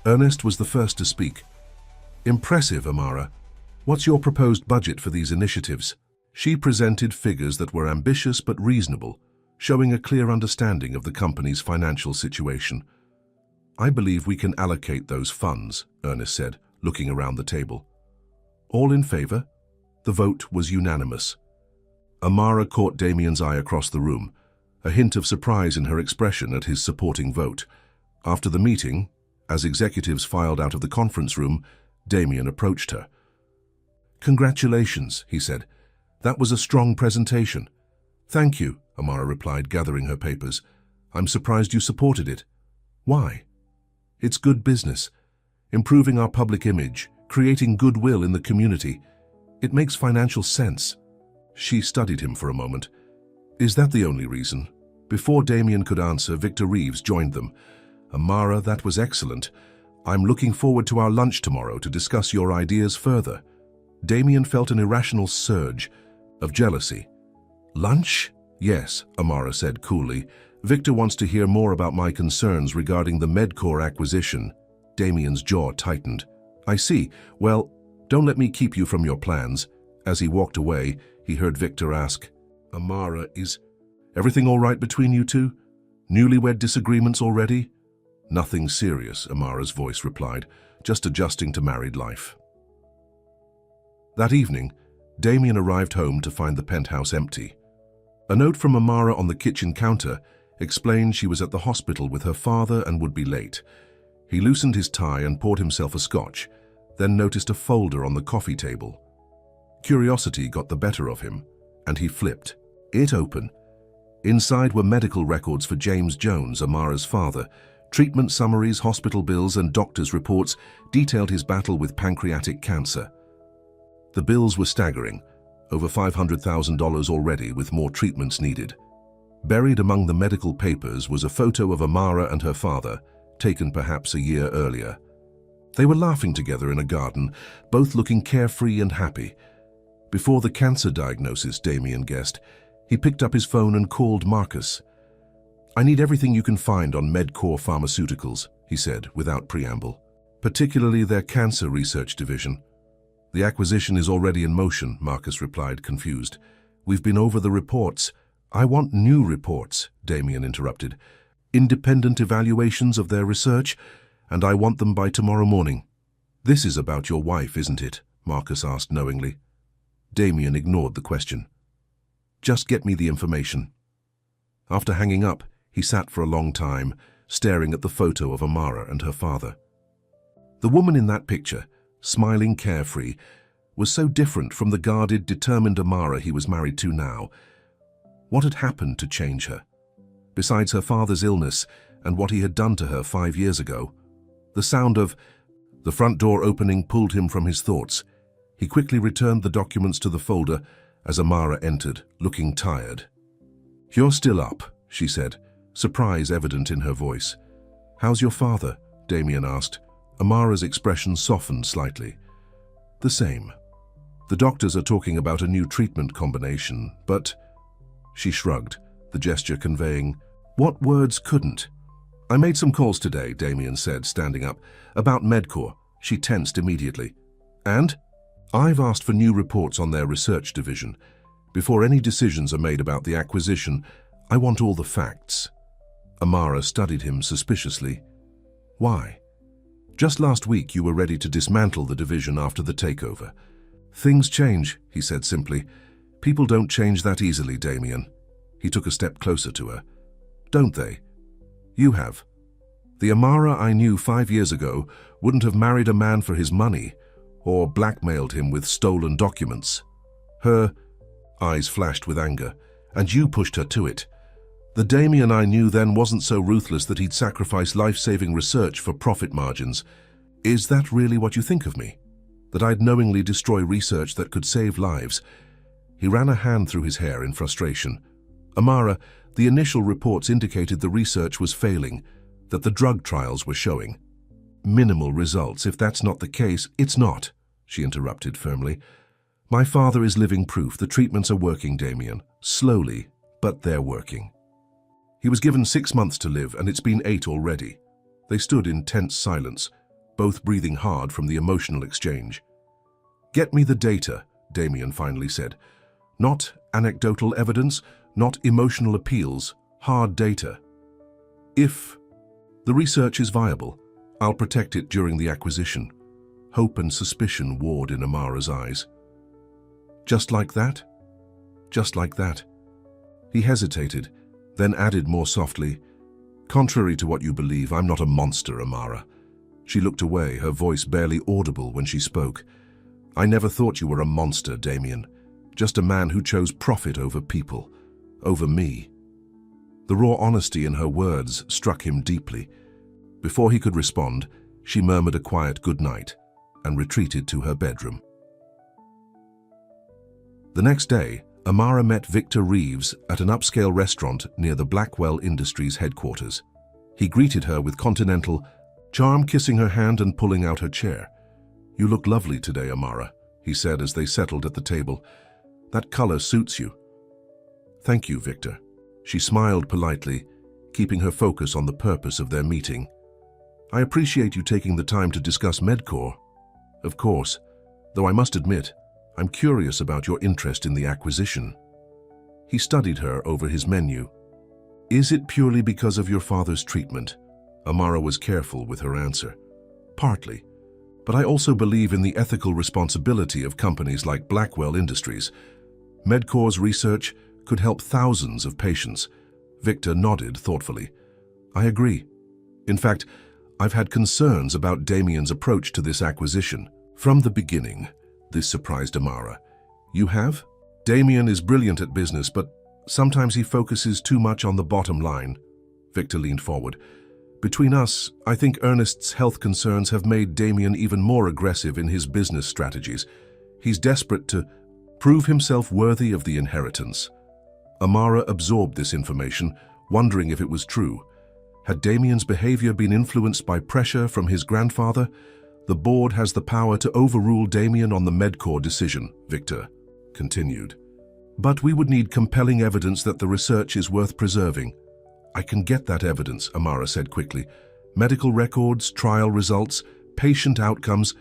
Ernest was the first to speak. Impressive, Amara. What's your proposed budget for these initiatives? She presented figures that were ambitious but reasonable, showing a clear understanding of the company's financial situation. I believe we can allocate those funds, Ernest said, looking around the table. All in favor? The vote was unanimous. Amara caught Damien's eye across the room, a hint of surprise in her expression at his supporting vote. After the meeting, as executives filed out of the conference room, Damien approached her. Congratulations, he said. That was a strong presentation. Thank you, Amara replied, gathering her papers. I'm surprised you supported it. Why? It's good business. Improving our public image, creating goodwill in the community. It makes financial sense. She studied him for a moment. Is that the only reason? Before Damien could answer, Victor Reeves joined them. Amara, that was excellent. I'm looking forward to our lunch tomorrow to discuss your ideas further. Damien felt an irrational surge of jealousy. Lunch? Yes, Amara said coolly. Victor wants to hear more about my concerns regarding the Medcore acquisition. Damien's jaw tightened. I see. Well, don't let me keep you from your plans. As he walked away, he heard Victor ask, Amara, is everything all right between you two? Newlywed disagreements already? Nothing serious, Amara's voice replied, just adjusting to married life. That evening, Damien arrived home to find the penthouse empty. A note from Amara on the kitchen counter explained she was at the hospital with her father and would be late. He loosened his tie and poured himself a scotch, then noticed a folder on the coffee table. Curiosity got the better of him, and he flipped it open. Inside were medical records for James Jones, Amara's father. Treatment summaries, hospital bills, and doctor's reports detailed his battle with pancreatic cancer. The bills were staggering, over $500,000 already, with more treatments needed. Buried among the medical papers was a photo of Amara and her father, taken perhaps a year earlier. They were laughing together in a garden, both looking carefree and happy. Before the cancer diagnosis, Damien guessed, he picked up his phone and called Marcus. I need everything you can find on Medcore Pharmaceuticals, he said, without preamble, particularly their cancer research division. The acquisition is already in motion, Marcus replied, confused. We've been over the reports. I want new reports, Damien interrupted. Independent evaluations of their research, and I want them by tomorrow morning. This is about your wife, isn't it? Marcus asked knowingly. Damien ignored the question. Just get me the information. After hanging up, he sat for a long time, staring at the photo of Amara and her father. The woman in that picture, smiling carefree, was so different from the guarded, determined Amara he was married to now. What had happened to change her? Besides her father's illness and what he had done to her 5 years ago, the sound of the front door opening pulled him from his thoughts. He quickly returned the documents to the folder as Amara entered, looking tired. "You're still up," she said, surprise evident in her voice. "How's your father?" Damien asked. Amara's expression softened slightly. "The same. The doctors are talking about a new treatment combination, but—" She shrugged, the gesture conveying, "What words couldn't?" "I made some calls today," Damien said, standing up. "About Medcore." She tensed immediately. "And?" "I've asked for new reports on their research division. Before any decisions are made about the acquisition, I want all the facts." Amara studied him suspiciously. "Why?" "Just last week you were ready to dismantle the division after the takeover." "Things change," he said simply. "People don't change that easily, Damien." He took a step closer to her. "Don't they? You have. The Amara I knew 5 years ago wouldn't have married a man for his money or blackmailed him with stolen documents. Her eyes flashed with anger, and you pushed her to it. The Damien I knew then wasn't so ruthless that he'd sacrifice life-saving research for profit margins. Is that really what you think of me? That I'd knowingly destroy research that could save lives?" He ran a hand through his hair in frustration. "Amara, the initial reports indicated the research was failing, that the drug trials were showing minimal results. If that's not the case, it's not," she interrupted firmly. "My father is living proof the treatments are working, Damien. Slowly, but they're working." He was given 6 months to live, and it's been 8 already. They stood in tense silence, both breathing hard from the emotional exchange. "Get me the data," Damien finally said. "Not anecdotal evidence, not emotional appeals, hard data. If the research is viable, I'll protect it during the acquisition." Hope and suspicion warred in Amara's eyes. "Just like that?" "Just like that." He hesitated, then added more softly, "Contrary to what you believe, I'm not a monster, Amara." She looked away, her voice barely audible when she spoke. "I never thought you were a monster, Damien. Just a man who chose profit over people, over me." The raw honesty in her words struck him deeply. Before he could respond, she murmured a quiet goodnight and retreated to her bedroom. The next day, Amara met Victor Reeves at an upscale restaurant near the Blackwell Industries headquarters. He greeted her with continental charm, kissing her hand and pulling out her chair. "You look lovely today, Amara," he said as they settled at the table. "That color suits you." "Thank you, Victor." She smiled politely, keeping her focus on the purpose of their meeting. "I appreciate you taking the time to discuss Medcore." "Of course, though I must admit, I'm curious about your interest in the acquisition." He studied her over his menu. "Is it purely because of your father's treatment?" Amara was careful with her answer. "Partly, but I also believe in the ethical responsibility of companies like Blackwell Industries. Medcore's research could help thousands of patients." Victor nodded thoughtfully. "I agree. In fact, I've had concerns about Damien's approach to this acquisition from the beginning." This surprised Amara. "You have?" "Damien is brilliant at business, but sometimes he focuses too much on the bottom line." Victor leaned forward. "Between us, I think Ernest's health concerns have made Damien even more aggressive in his business strategies. He's desperate to prove himself worthy of the inheritance." Amara absorbed this information, wondering if it was true. Had Damien's behavior been influenced by pressure from his grandfather? "The board has the power to overrule Damien on the Medcore decision," Victor continued. "But we would need compelling evidence that the research is worth preserving." "I can get that evidence," Amara said quickly. "Medical records, trial results, patient outcomes."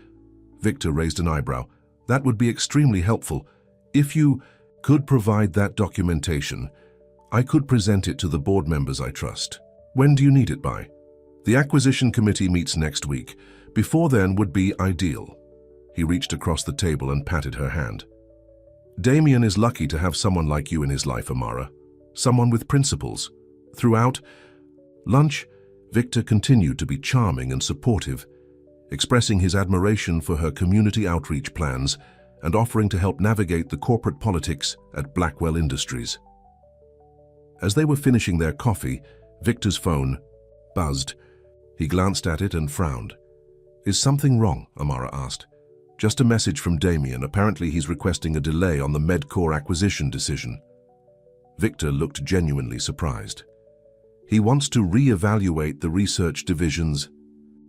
Victor raised an eyebrow. "That would be extremely helpful. If you could provide that documentation, I could present it to the board members I trust." "When do you need it by?" "The acquisition committee meets next week. Before then would be ideal." He reached across the table and patted her hand. "Damien is lucky to have someone like you in his life, Amara. Someone with principles." Throughout lunch, Victor continued to be charming and supportive, expressing his admiration for her community outreach plans and offering to help navigate the corporate politics at Blackwell Industries. As they were finishing their coffee, Victor's phone buzzed. He glanced at it and frowned. "Is something wrong?" Amara asked. Just a message from Damien. Apparently he's requesting a delay on the Medcore acquisition decision. Victor looked genuinely surprised. He wants to re-evaluate the research division's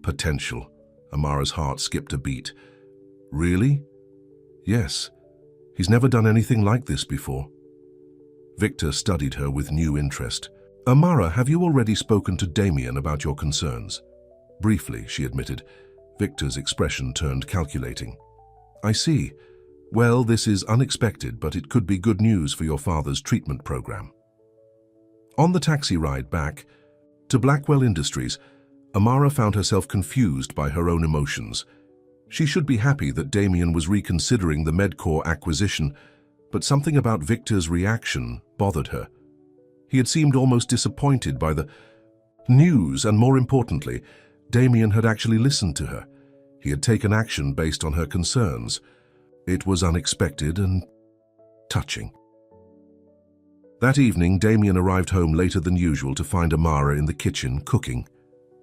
potential. Amara's heart skipped a beat. Really? Yes. He's never done anything like this before. Victor studied her with new interest. Amara, have you already spoken to Damien about your concerns? Briefly, she admitted. Victor's expression turned calculating. I see. Well, this is unexpected, but it could be good news for your father's treatment program. On the taxi ride back to Blackwell Industries, Amara found herself confused by her own emotions. She should be happy that Damien was reconsidering the Medcore acquisition, but something about Victor's reaction bothered her. He had seemed almost disappointed by the news, and more importantly, Damien had actually listened to her. He had taken action based on her concerns. It was unexpected and touching. That evening, Damien arrived home later than usual to find Amara in the kitchen cooking.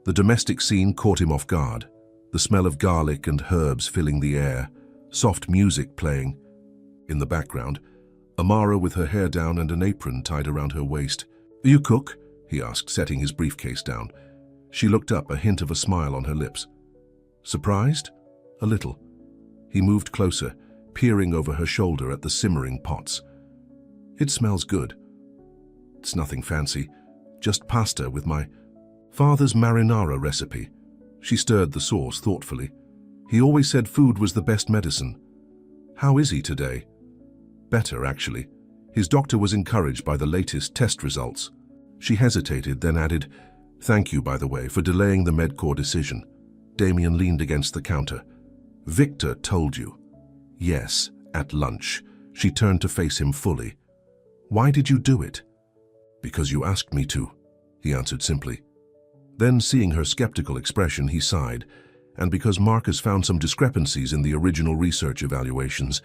The domestic scene caught him off guard. The smell of garlic and herbs filling the air, soft music playing. In the background, Amara with her hair down and an apron tied around her waist. You cook? He asked, setting his briefcase down. She looked up, a hint of a smile on her lips. Surprised? A little. He moved closer, peering over her shoulder at the simmering pots. It smells good. It's nothing fancy, just pasta with my father's marinara recipe. She stirred the sauce thoughtfully. He always said food was the best medicine. How is he today? Better, actually. His doctor was encouraged by the latest test results. She hesitated, then added, Thank you, by the way, for delaying the Medcore decision. Damien leaned against the counter. Victor told you. Yes, at lunch. She turned to face him fully. Why did you do it? Because you asked me to, he answered simply. Then, seeing her skeptical expression, he sighed, and because Marcus found some discrepancies in the original research evaluations,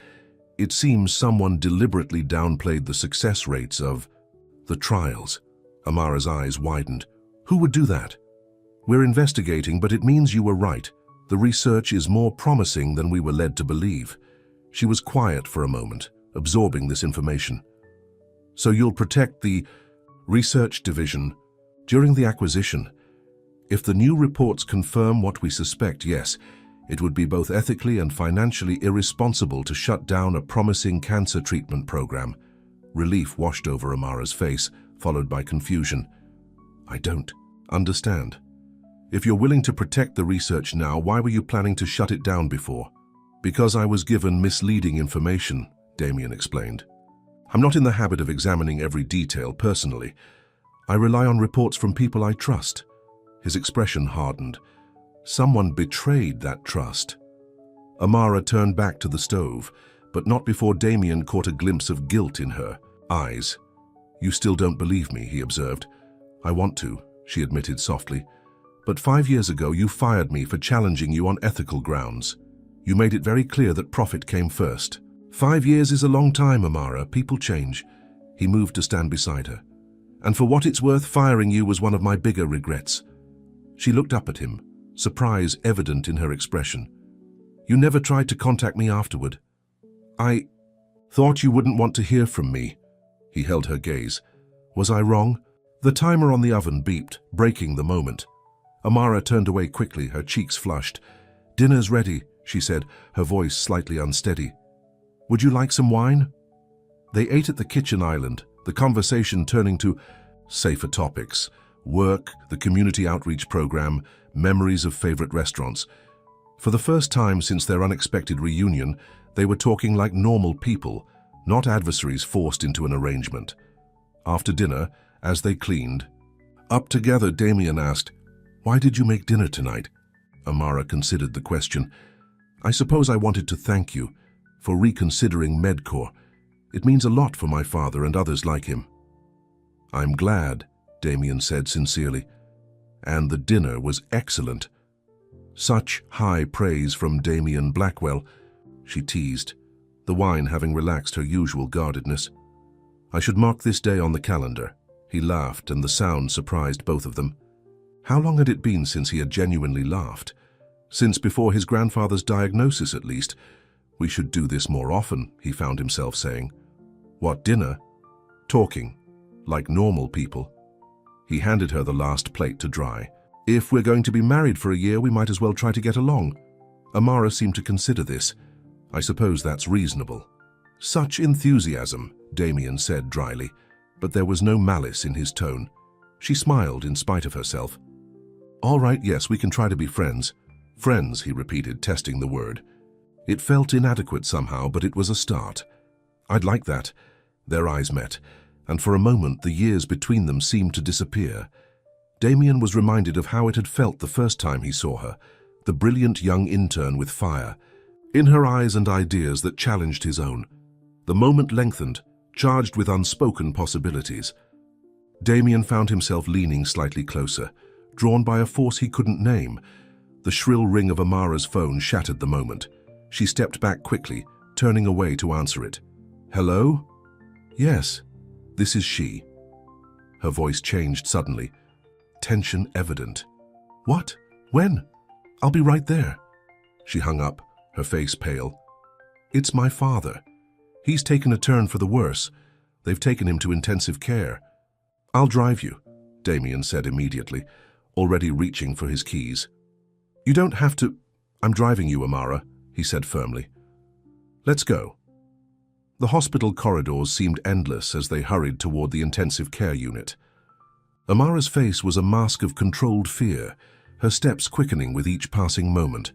it seems someone deliberately downplayed the success rates of the trials. Amara's eyes widened. Who would do that? We're investigating, but it means you were right. The research is more promising than we were led to believe. She was quiet for a moment, absorbing this information. So you'll protect the research division during the acquisition. If the new reports confirm what we suspect, yes, it would be both ethically and financially irresponsible to shut down a promising cancer treatment program. Relief washed over Amara's face, followed by confusion. I don't understand. If you're willing to protect the research now, why were you planning to shut it down before? Because I was given misleading information, Damien explained. I'm not in the habit of examining every detail personally. I rely on reports from people I trust. His expression hardened. Someone betrayed that trust. Amara turned back to the stove, but not before Damien caught a glimpse of guilt in her eyes. You still don't believe me, he observed. I want to, she admitted softly. But 5 years ago you fired me for challenging you on ethical grounds. You made it very clear that profit came first. 5 years is a long time, Amara. People change. He moved to stand beside her. And for what it's worth, firing you was one of my bigger regrets. She looked up at him, surprise evident in her expression. You never tried to contact me afterward. I thought you wouldn't want to hear from me. He held her gaze. Was I wrong? The timer on the oven beeped, breaking the moment. Amara turned away quickly, her cheeks flushed. Dinner's ready, she said, her voice slightly unsteady. Would you like some wine? They ate at the kitchen island, the conversation turning to safer topics. Work, the community outreach program, memories of favorite restaurants. For the first time since their unexpected reunion, they were talking like normal people, not adversaries forced into an arrangement. After dinner, as they cleaned, up together, Damien asked, Why did you make dinner tonight? Amara considered the question. I suppose I wanted to thank you for reconsidering Medcore. It means a lot for my father and others like him. I'm glad, Damien said sincerely. And the dinner was excellent. Such high praise from Damien Blackwell, she teased, the wine having relaxed her usual guardedness. I should mark this day on the calendar. He laughed, and the sound surprised both of them. How long had it been since he had genuinely laughed? Since before his grandfather's diagnosis, at least. We should do this more often, he found himself saying. What, dinner? Talking. Like normal people. He handed her the last plate to dry. If we're going to be married for a year, we might as well try to get along. Amara seemed to consider this. I suppose that's reasonable. Such enthusiasm, Damien said dryly, but there was no malice in his tone. She smiled in spite of herself. All right, yes, we can try to be friends. Friends, he repeated, testing the word. It felt inadequate somehow, but it was a start. I'd like that. Their eyes met, and for a moment the years between them seemed to disappear. Damien was reminded of how it had felt the first time he saw her, the brilliant young intern with fire, in her eyes and ideas that challenged his own. The moment lengthened, charged with unspoken possibilities. Damien found himself leaning slightly closer, drawn by a force he couldn't name. The shrill ring of Amara's phone shattered the moment. She stepped back quickly, turning away to answer it. Hello? Yes, this is she. Her voice changed suddenly, tension evident. What? When? I'll be right there. She hung up, her face pale. It's my father. He's taken a turn for the worse. They've taken him to intensive care. I'll drive you, Damien said immediately, already reaching for his keys. You don't have to. I'm driving you, Amara, he said firmly. Let's go. The hospital corridors seemed endless as they hurried toward the intensive care unit. Amara's face was a mask of controlled fear, her steps quickening with each passing moment.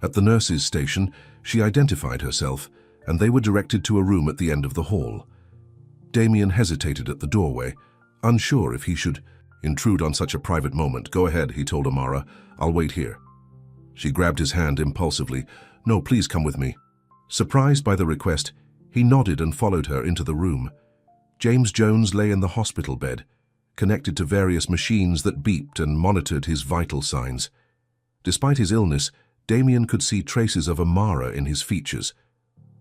At the nurse's station, she identified herself, and they were directed to a room at the end of the hall. Damien hesitated at the doorway, unsure if he should intrude on such a private moment. Go ahead, he told Amara. I'll wait here. She grabbed his hand impulsively. No, please come with me. Surprised by the request, he nodded and followed her into the room. James Jones lay in the hospital bed, connected to various machines that beeped and monitored his vital signs. Despite his illness, Damien could see traces of Amara in his features.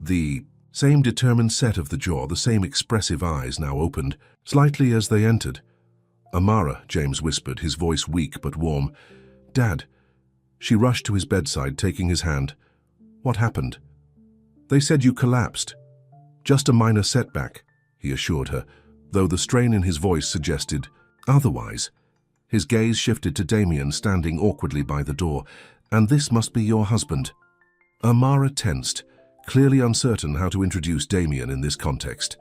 The same determined set of the jaw, the same expressive eyes now opened, slightly as they entered. Amara, James whispered, his voice weak but warm. Dad. She rushed to his bedside, taking his hand. What happened? They said you collapsed. Just a minor setback, he assured her, though the strain in his voice suggested otherwise. His gaze shifted to Damien standing awkwardly by the door. And this must be your husband. Amara tensed, clearly uncertain how to introduce Damien in this context.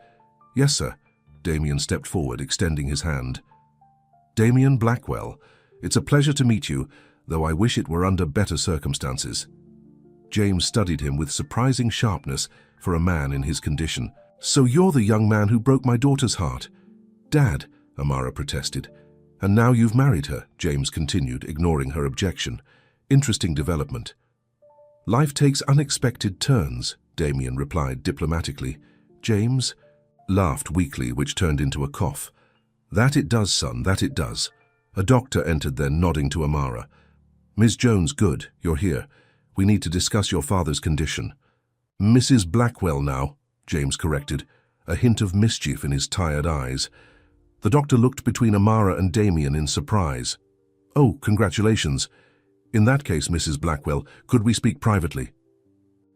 Yes, sir. Damien stepped forward, extending his hand. Damien Blackwell, it's a pleasure to meet you, though I wish it were under better circumstances. James studied him with surprising sharpness for a man in his condition. So you're the young man who broke my daughter's heart. Dad, Amara protested. And now you've married her, James continued, ignoring her objection. Interesting development. Life takes unexpected turns, Damien replied diplomatically. James laughed weakly, which turned into a cough. That it does, son, that it does. A doctor entered then, nodding to Amara. Ms. Jones, good, you're here. We need to discuss your father's condition. Mrs. Blackwell now, James corrected, a hint of mischief in his tired eyes. The doctor looked between Amara and Damien in surprise. Oh, congratulations. In that case, Mrs. Blackwell, could we speak privately?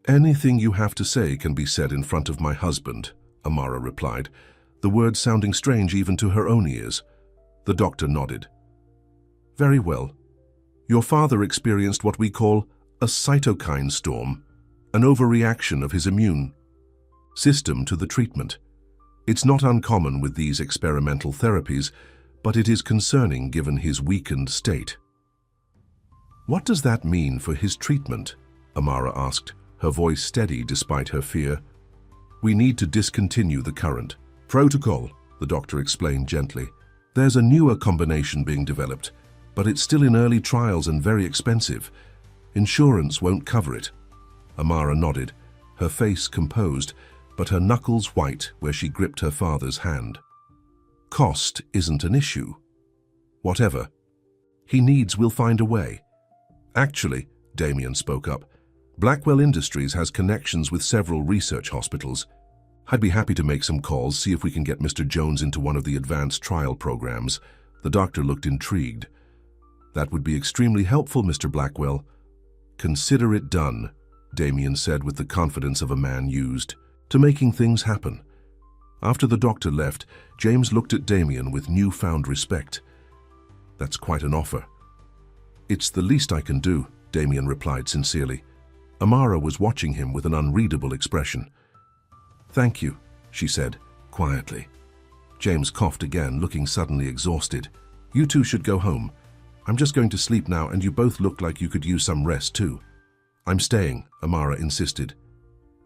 Anything you have to say can be said in front of my husband, Amara replied, the words sounding strange even to her own ears. The doctor nodded. Very well. Your father experienced what we call a cytokine storm, an overreaction of his immune system to the treatment. It's not uncommon with these experimental therapies, but it is concerning given his weakened state. What does that mean for his treatment? Amara asked, her voice steady despite her fear. We need to discontinue the current protocol, the doctor explained gently. There's a newer combination being developed, but it's still in early trials and very expensive. Insurance won't cover it. Amara nodded, her face composed, but her knuckles white where she gripped her father's hand. Cost isn't an issue. Whatever he needs, we'll find a way. Actually, Damien spoke up, Blackwell Industries has connections with several research hospitals. I'd be happy to make some calls, see if we can get Mr. Jones into one of the advanced trial programs. The doctor looked intrigued. That would be extremely helpful, Mr. Blackwell. Consider it done, Damien said with the confidence of a man used to making things happen. After the doctor left, James looked at Damien with newfound respect. That's quite an offer. It's the least I can do, Damien replied sincerely. Amara was watching him with an unreadable expression. Thank you, she said, quietly. James coughed again, looking suddenly exhausted. You two should go home. I'm just going to sleep now, and you both look like you could use some rest too. I'm staying, Amara insisted.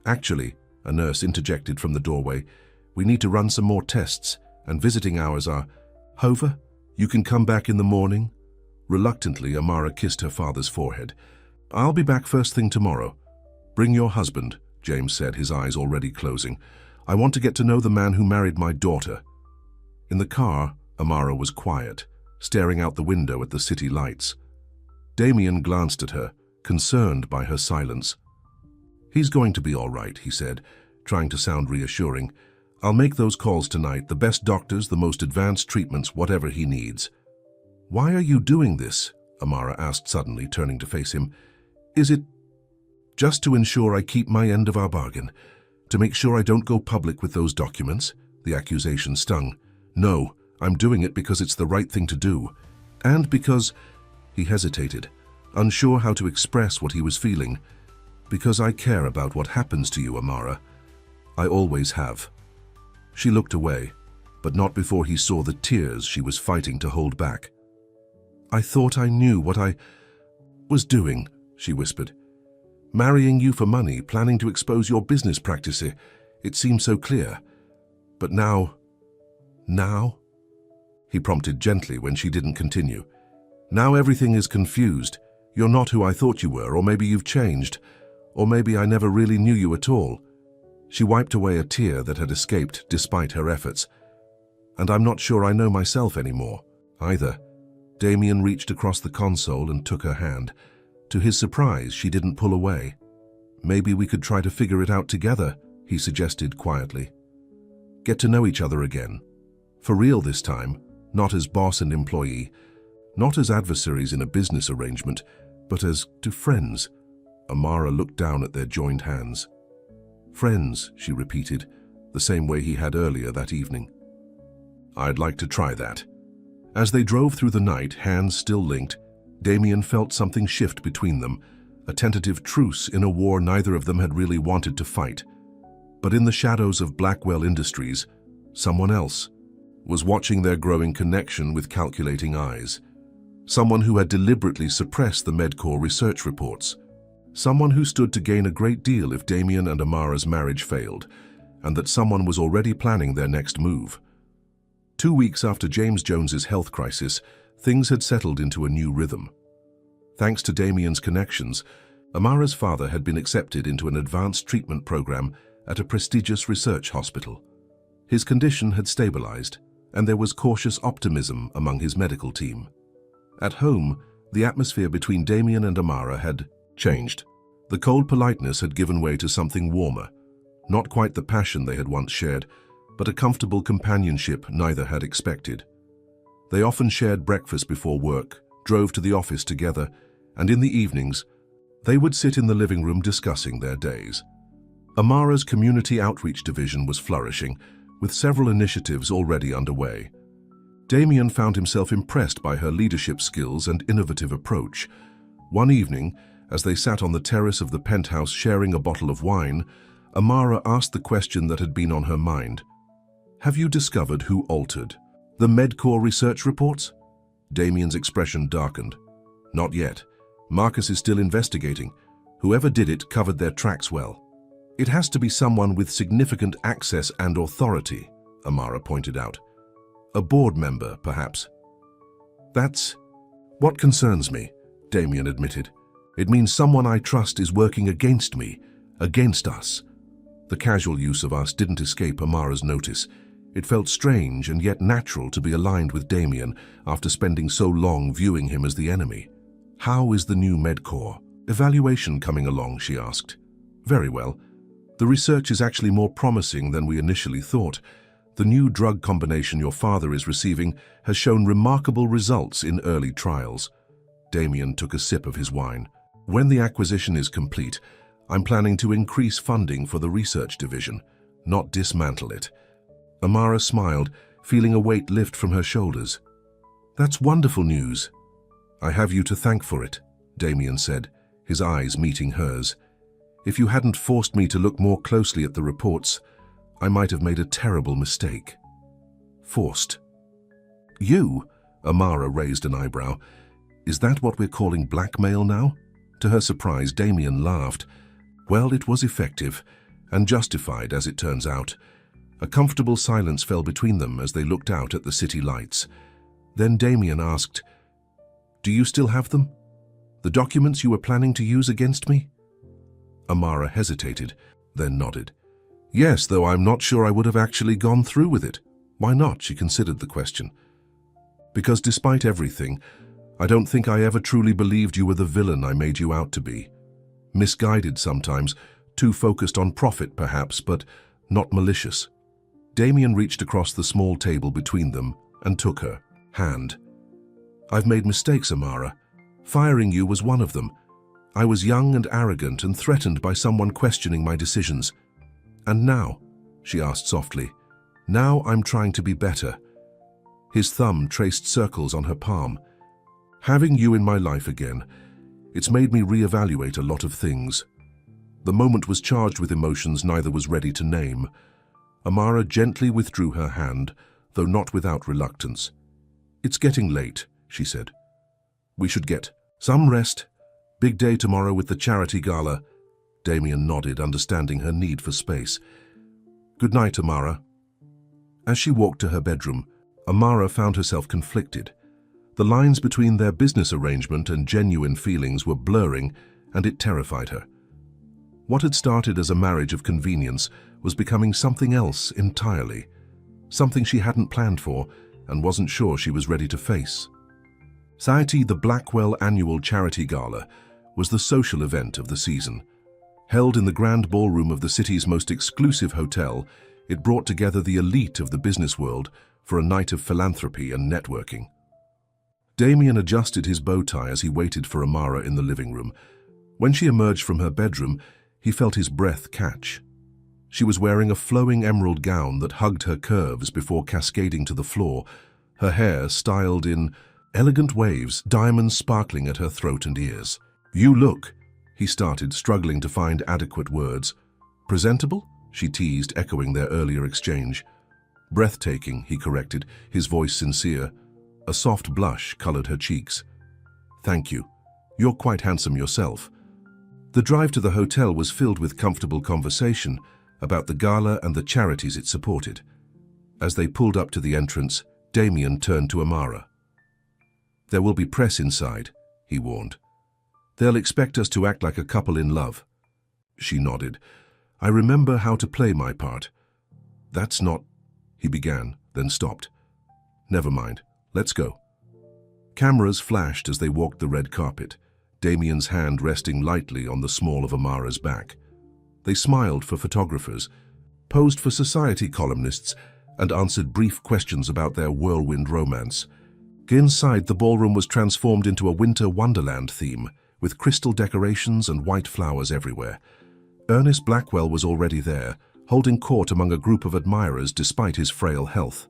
Actually, a nurse interjected from the doorway, we need to run some more tests, and visiting hours are... Hover, you can come back in the morning? Reluctantly, Amara kissed her father's forehead. I'll be back first thing tomorrow. Bring your husband, James said, his eyes already closing. I want to get to know the man who married my daughter. In the car, Amara was quiet, staring out the window at the city lights. Damien glanced at her, concerned by her silence. He's going to be all right, he said, trying to sound reassuring. I'll make those calls tonight, the best doctors, the most advanced treatments, whatever he needs. Why are you doing this? Amara asked suddenly, turning to face him. Is it just to ensure I keep my end of our bargain? To make sure I don't go public with those documents? The accusation stung. No, I'm doing it because it's the right thing to do. And because... He hesitated, unsure how to express what he was feeling. Because I care about what happens to you, Amara. I always have. She looked away, but not before he saw the tears she was fighting to hold back. I thought I knew what I was doing, she whispered. Marrying you for money, planning to expose your business practices. It seemed so clear. But now... Now? He prompted gently when she didn't continue. Now everything is confused. You're not who I thought you were, or maybe you've changed. Or maybe I never really knew you at all. She wiped away a tear that had escaped despite her efforts. And I'm not sure I know myself anymore, either. Damien reached across the console and took her hand. To his surprise, she didn't pull away. Maybe we could try to figure it out together, he suggested quietly. Get to know each other again. For real this time, not as boss and employee, not as adversaries in a business arrangement, but as to friends. Amara looked down at their joined hands. Friends, she repeated, the same way he had earlier that evening. I'd like to try that. As they drove through the night, hands still linked, Damien felt something shift between them, a tentative truce in a war neither of them had really wanted to fight. But in the shadows of Blackwell Industries, someone else was watching their growing connection with calculating eyes. Someone who had deliberately suppressed the MedCorps research reports. Someone who stood to gain a great deal if Damien and Amara's marriage failed, and that someone was already planning their next move. 2 weeks after James Jones's health crisis, things had settled into a new rhythm. Thanks to Damien's connections, Amara's father had been accepted into an advanced treatment program at a prestigious research hospital. His condition had stabilized, and there was cautious optimism among his medical team. At home, the atmosphere between Damien and Amara had changed. The cold politeness had given way to something warmer, not quite the passion they had once shared, but a comfortable companionship neither had expected. They often shared breakfast before work, drove to the office together, and in the evenings, they would sit in the living room discussing their days. Amara's community outreach division was flourishing, with several initiatives already underway. Damien found himself impressed by her leadership skills and innovative approach. One evening, as they sat on the terrace of the penthouse sharing a bottle of wine, Amara asked the question that had been on her mind. Have you discovered who altered the MedCorps research reports? Damien's expression darkened. Not yet. Marcus is still investigating. Whoever did it covered their tracks well. It has to be someone with significant access and authority, Amara pointed out. A board member, perhaps. That's what concerns me, Damien admitted. It means someone I trust is working against me, against us. The casual use of us didn't escape Amara's notice. It felt strange and yet natural to be aligned with Damien after spending so long viewing him as the enemy. How is the new MedCorps evaluation coming along, she asked. Very well. The research is actually more promising than we initially thought. The new drug combination your father is receiving has shown remarkable results in early trials. Damien took a sip of his wine. When the acquisition is complete, I'm planning to increase funding for the research division, not dismantle it. Amara smiled, feeling a weight lift from her shoulders. That's wonderful news. I have you to thank for it, Damien said, his eyes meeting hers. If you hadn't forced me to look more closely at the reports, I might have made a terrible mistake. Forced? You? Amara raised an eyebrow. Is that what we're calling blackmail now? To her surprise, Damien laughed. Well, it was effective, and justified as it turns out. A comfortable silence fell between them as they looked out at the city lights. Then Damien asked, "Do you still have them? The documents you were planning to use against me?" Amara hesitated, then nodded. Yes, though I'm not sure I would have actually gone through with it. Why not? She considered the question. Because despite everything, I don't think I ever truly believed you were the villain I made you out to be. Misguided sometimes, too focused on profit perhaps, but not malicious. Damien reached across the small table between them and took her hand. I've made mistakes, Amara. Firing you was one of them. I was young and arrogant and threatened by someone questioning my decisions. And now, she asked softly, now I'm trying to be better. His thumb traced circles on her palm. Having you in my life again, it's made me reevaluate a lot of things. The moment was charged with emotions neither was ready to name. Amara gently withdrew her hand, though not without reluctance. It's getting late, she said. We should get some rest. Big day tomorrow with the charity gala. Damien nodded, understanding her need for space. Good night, Amara. As she walked to her bedroom, Amara found herself conflicted. The lines between their business arrangement and genuine feelings were blurring, and it terrified her. What had started as a marriage of convenience was becoming something else entirely, something she hadn't planned for and wasn't sure she was ready to face. Society, the Blackwell Annual Charity Gala, was the social event of the season. Held in the grand ballroom of the city's most exclusive hotel, it brought together the elite of the business world for a night of philanthropy and networking. Damien adjusted his bow tie as he waited for Amara in the living room. When she emerged from her bedroom, he felt his breath catch. She was wearing a flowing emerald gown that hugged her curves before cascading to the floor, her hair styled in elegant waves, diamonds sparkling at her throat and ears. You look, he started, struggling to find adequate words. Presentable? She teased, echoing their earlier exchange. Breathtaking, he corrected, his voice sincere. A soft blush colored her cheeks. Thank you. You're quite handsome yourself. The drive to the hotel was filled with comfortable conversation about the gala and the charities it supported. As they pulled up to the entrance, Damien turned to Amara. There will be press inside, he warned. They'll expect us to act like a couple in love. She nodded. I remember how to play my part. That's not, he began, then stopped. Never mind, let's go. Cameras flashed as they walked the red carpet, Damien's hand resting lightly on the small of Amara's back. They smiled for photographers, posed for society columnists, and answered brief questions about their whirlwind romance. Inside, the ballroom was transformed into a winter wonderland theme, with crystal decorations and white flowers everywhere. Ernest Blackwell was already there, holding court among a group of admirers despite his frail health.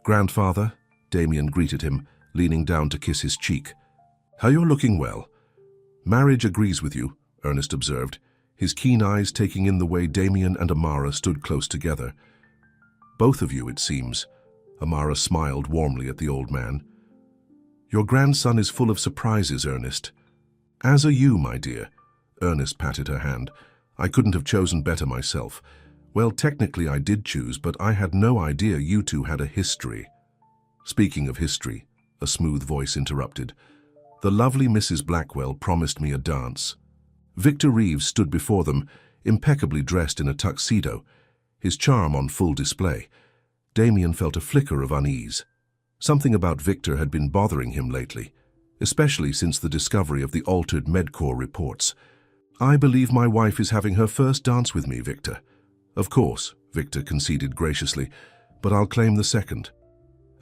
Grandfather, Damien greeted him, leaning down to kiss his cheek. How you're looking well. Marriage agrees with you, Ernest observed, his keen eyes taking in the way Damien and Amara stood close together. Both of you, it seems. Amara smiled warmly at the old man. Your grandson is full of surprises, Ernest. As are you, my dear. Ernest patted her hand. I couldn't have chosen better myself. Well, technically I did choose, but I had no idea you two had a history. Speaking of history, a smooth voice interrupted. The lovely Mrs. Blackwell promised me a dance. Victor Reeves stood before them, impeccably dressed in a tuxedo, his charm on full display. Damien felt a flicker of unease. Something about Victor had been bothering him lately, especially since the discovery of the altered MedCorps reports. I believe my wife is having her first dance with me, Victor. Of course, Victor conceded graciously, but I'll claim the second.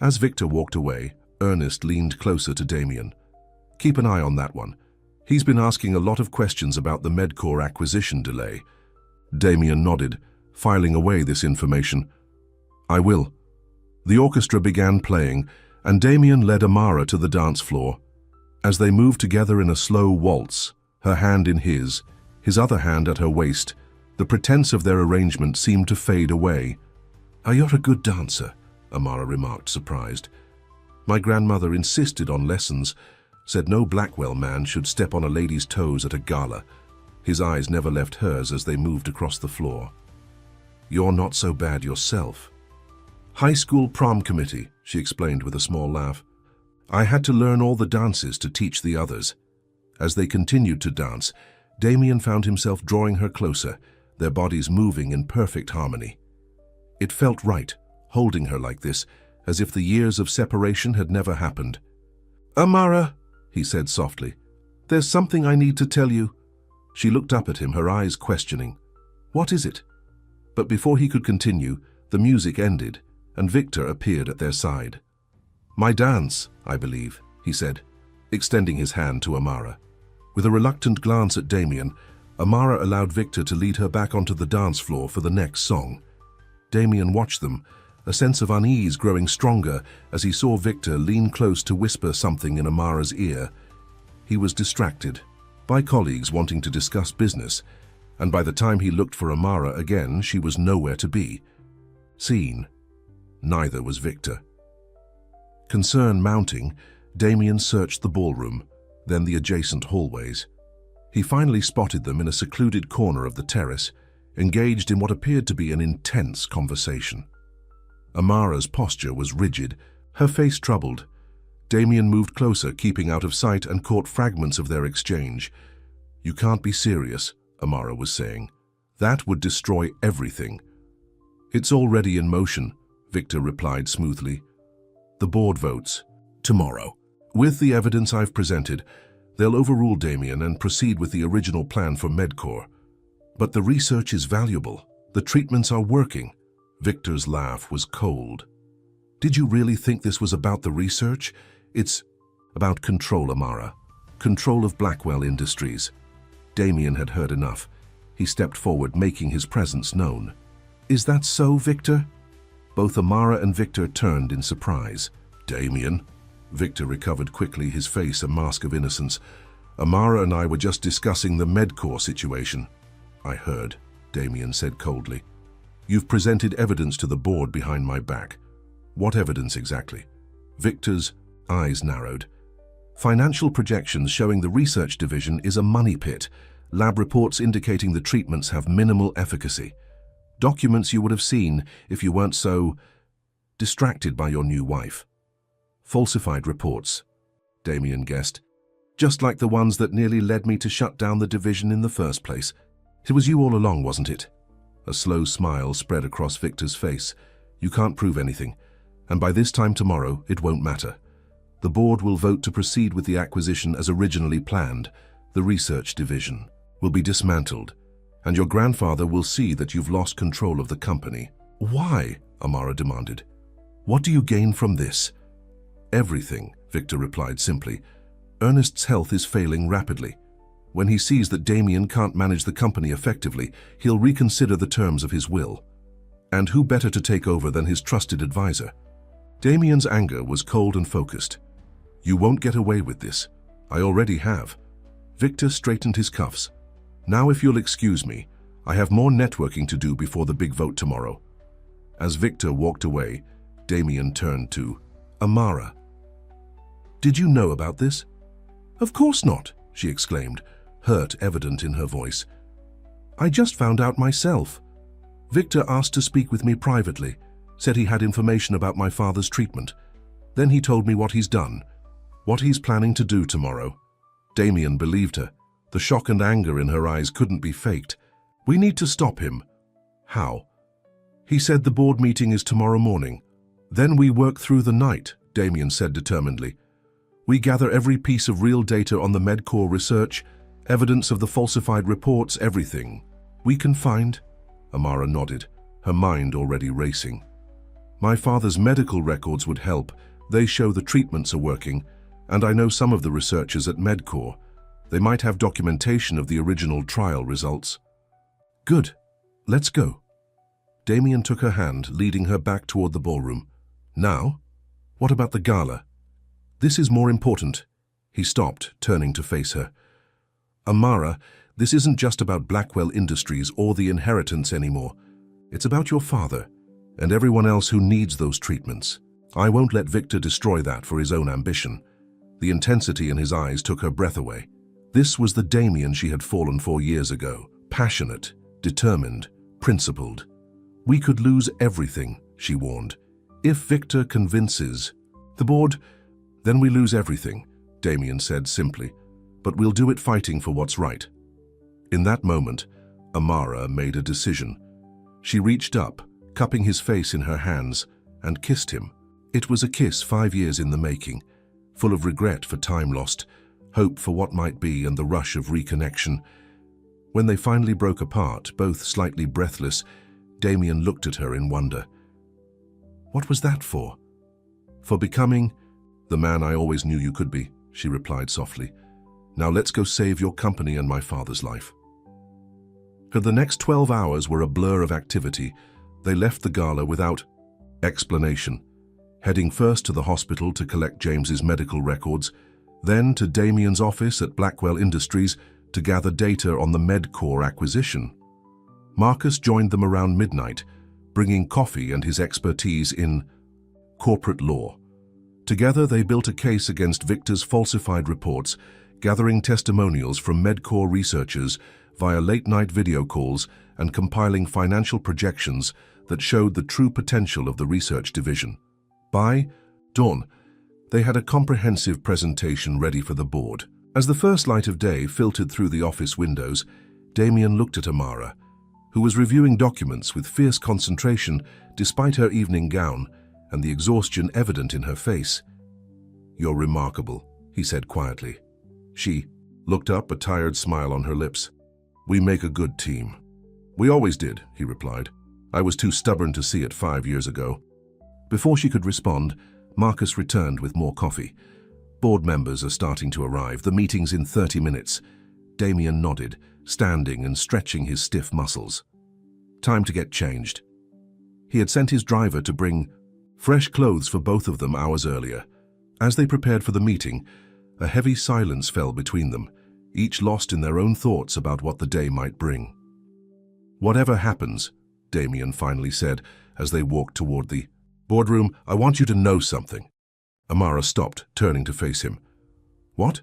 As Victor walked away, Ernest leaned closer to Damien. Keep an eye on that one. He's been asking a lot of questions about the Medcore acquisition delay. Damien nodded, filing away this information. I will. The orchestra began playing, and Damien led Amara to the dance floor. As they moved together in a slow waltz, her hand in his other hand at her waist, the pretense of their arrangement seemed to fade away. You're a good dancer, Amara remarked, surprised. My grandmother insisted on lessons, said no Blackwell man should step on a lady's toes at a gala. His eyes never left hers as they moved across the floor. You're not so bad yourself. High school prom committee, she explained with a small laugh. I had to learn all the dances to teach the others. As they continued to dance, Damien found himself drawing her closer, their bodies moving in perfect harmony. It felt right, holding her like this, as if the years of separation had never happened. Amara, he said softly, there's something I need to tell you. She looked up at him, her eyes questioning. What is it? But before he could continue, the music ended, and Victor appeared at their side. My dance, I believe, he said, extending his hand to Amara. With a reluctant glance at Damien, Amara allowed Victor to lead her back onto the dance floor for the next song. Damien watched them, a sense of unease growing stronger as he saw Victor lean close to whisper something in Amara's ear. He was distracted by colleagues wanting to discuss business, and by the time he looked for Amara again, she was nowhere to be seen. Neither was Victor. Concern mounting, Damien searched the ballroom, then the adjacent hallways. He finally spotted them in a secluded corner of the terrace, engaged in what appeared to be an intense conversation. Amara's posture was rigid, her face troubled. Damien moved closer, keeping out of sight, and caught fragments of their exchange. You can't be serious, Amara was saying. That would destroy everything. It's already in motion, Victor replied smoothly. The board votes tomorrow. With the evidence I've presented, they'll overrule Damien and proceed with the original plan for Medcore. But the research is valuable. The treatments are working. Victor's laugh was cold. Did you really think this was about the research? It's about control, Amara. Control of Blackwell Industries. Damien had heard enough. He stepped forward, making his presence known. Is that so, Victor? Both Amara and Victor turned in surprise. Damien? Victor recovered quickly, his face a mask of innocence. Amara and I were just discussing the Medcore situation. I heard, Damien said coldly. You've presented evidence to the board behind my back. What evidence exactly? Victor's eyes narrowed. Financial projections showing the research division is a money pit. Lab reports indicating the treatments have minimal efficacy. Documents you would have seen if you weren't so distracted by your new wife. Falsified reports, Damien guessed. Just like the ones that nearly led me to shut down the division in the first place. It was you all along, wasn't it? A slow smile spread across Victor's face. You can't prove anything, and by this time tomorrow, it won't matter. The board will vote to proceed with the acquisition as originally planned. The research division will be dismantled, and your grandfather will see that you've lost control of the company. Why? Amara demanded. What do you gain from this? Everything, Victor replied simply. Ernest's health is failing rapidly. When he sees that Damien can't manage the company effectively, he'll reconsider the terms of his will. And who better to take over than his trusted advisor? Damien's anger was cold and focused. You won't get away with this. I already have. Victor straightened his cuffs. Now if you'll excuse me, I have more networking to do before the big vote tomorrow. As Victor walked away, Damien turned to Amara. Did you know about this? Of course not, she exclaimed, hurt evident in her voice. I just found out myself. Victor asked to speak with me privately, said he had information about my father's treatment. Then he told me what he's done, what he's planning to do tomorrow. Damien believed her. The shock and anger in her eyes couldn't be faked. We need to stop him. How? He said the board meeting is tomorrow morning. Then we work through the night, Damien said determinedly. We gather every piece of real data on the Medcore research, evidence of the falsified reports, everything we can find. Amara nodded, her mind already racing. My father's medical records would help. They show the treatments are working, and I know some of the researchers at Medcore. They might have documentation of the original trial results. Good. Let's go. Damien took her hand, leading her back toward the ballroom. Now? What about the gala? This is more important. He stopped, turning to face her. Amara, this isn't just about Blackwell Industries or the inheritance anymore. It's about your father and everyone else who needs those treatments. I won't let Victor destroy that for his own ambition. The intensity in his eyes took her breath away. This was the Damien she had fallen for years ago. Passionate, determined, principled. We could lose everything, she warned. If Victor convinces the board, then we lose everything, Damien said simply. But we'll do it fighting for what's right. In that moment, Amara made a decision. She reached up, cupping his face in her hands, and kissed him. It was a kiss 5 years in the making, full of regret for time lost, hope for what might be, and the rush of reconnection. When they finally broke apart, both slightly breathless, Damien looked at her in wonder. What was that for? For becoming the man I always knew you could be, she replied softly. Now let's go save your company and my father's life. For the next 12 hours were a blur of activity. They left the gala without explanation, heading first to the hospital to collect James's medical records, then to Damien's office at Blackwell Industries to gather data on the MedCore acquisition. Marcus joined them around midnight, bringing coffee and his expertise in corporate law. Together they built a case against Victor's falsified reports, gathering testimonials from MedCore researchers via late-night video calls and compiling financial projections that showed the true potential of the research division. By dawn, they had a comprehensive presentation ready for the board. As the first light of day filtered through the office windows, Damien looked at Amara, who was reviewing documents with fierce concentration despite her evening gown and the exhaustion evident in her face. "You're remarkable," he said quietly. She looked up, a tired smile on her lips. "We make a good team." "We always did," he replied. "I was too stubborn to see it 5 years ago." Before she could respond, Marcus returned with more coffee. "Board members are starting to arrive. The meeting's in 30 minutes. Damien nodded, standing and stretching his stiff muscles. Time to get changed. He had sent his driver to bring fresh clothes for both of them hours earlier. As they prepared for the meeting, a heavy silence fell between them, each lost in their own thoughts about what the day might bring. "Whatever happens," Damien finally said as they walked toward the boardroom, "I want you to know something." Amara stopped, turning to face him. "What?"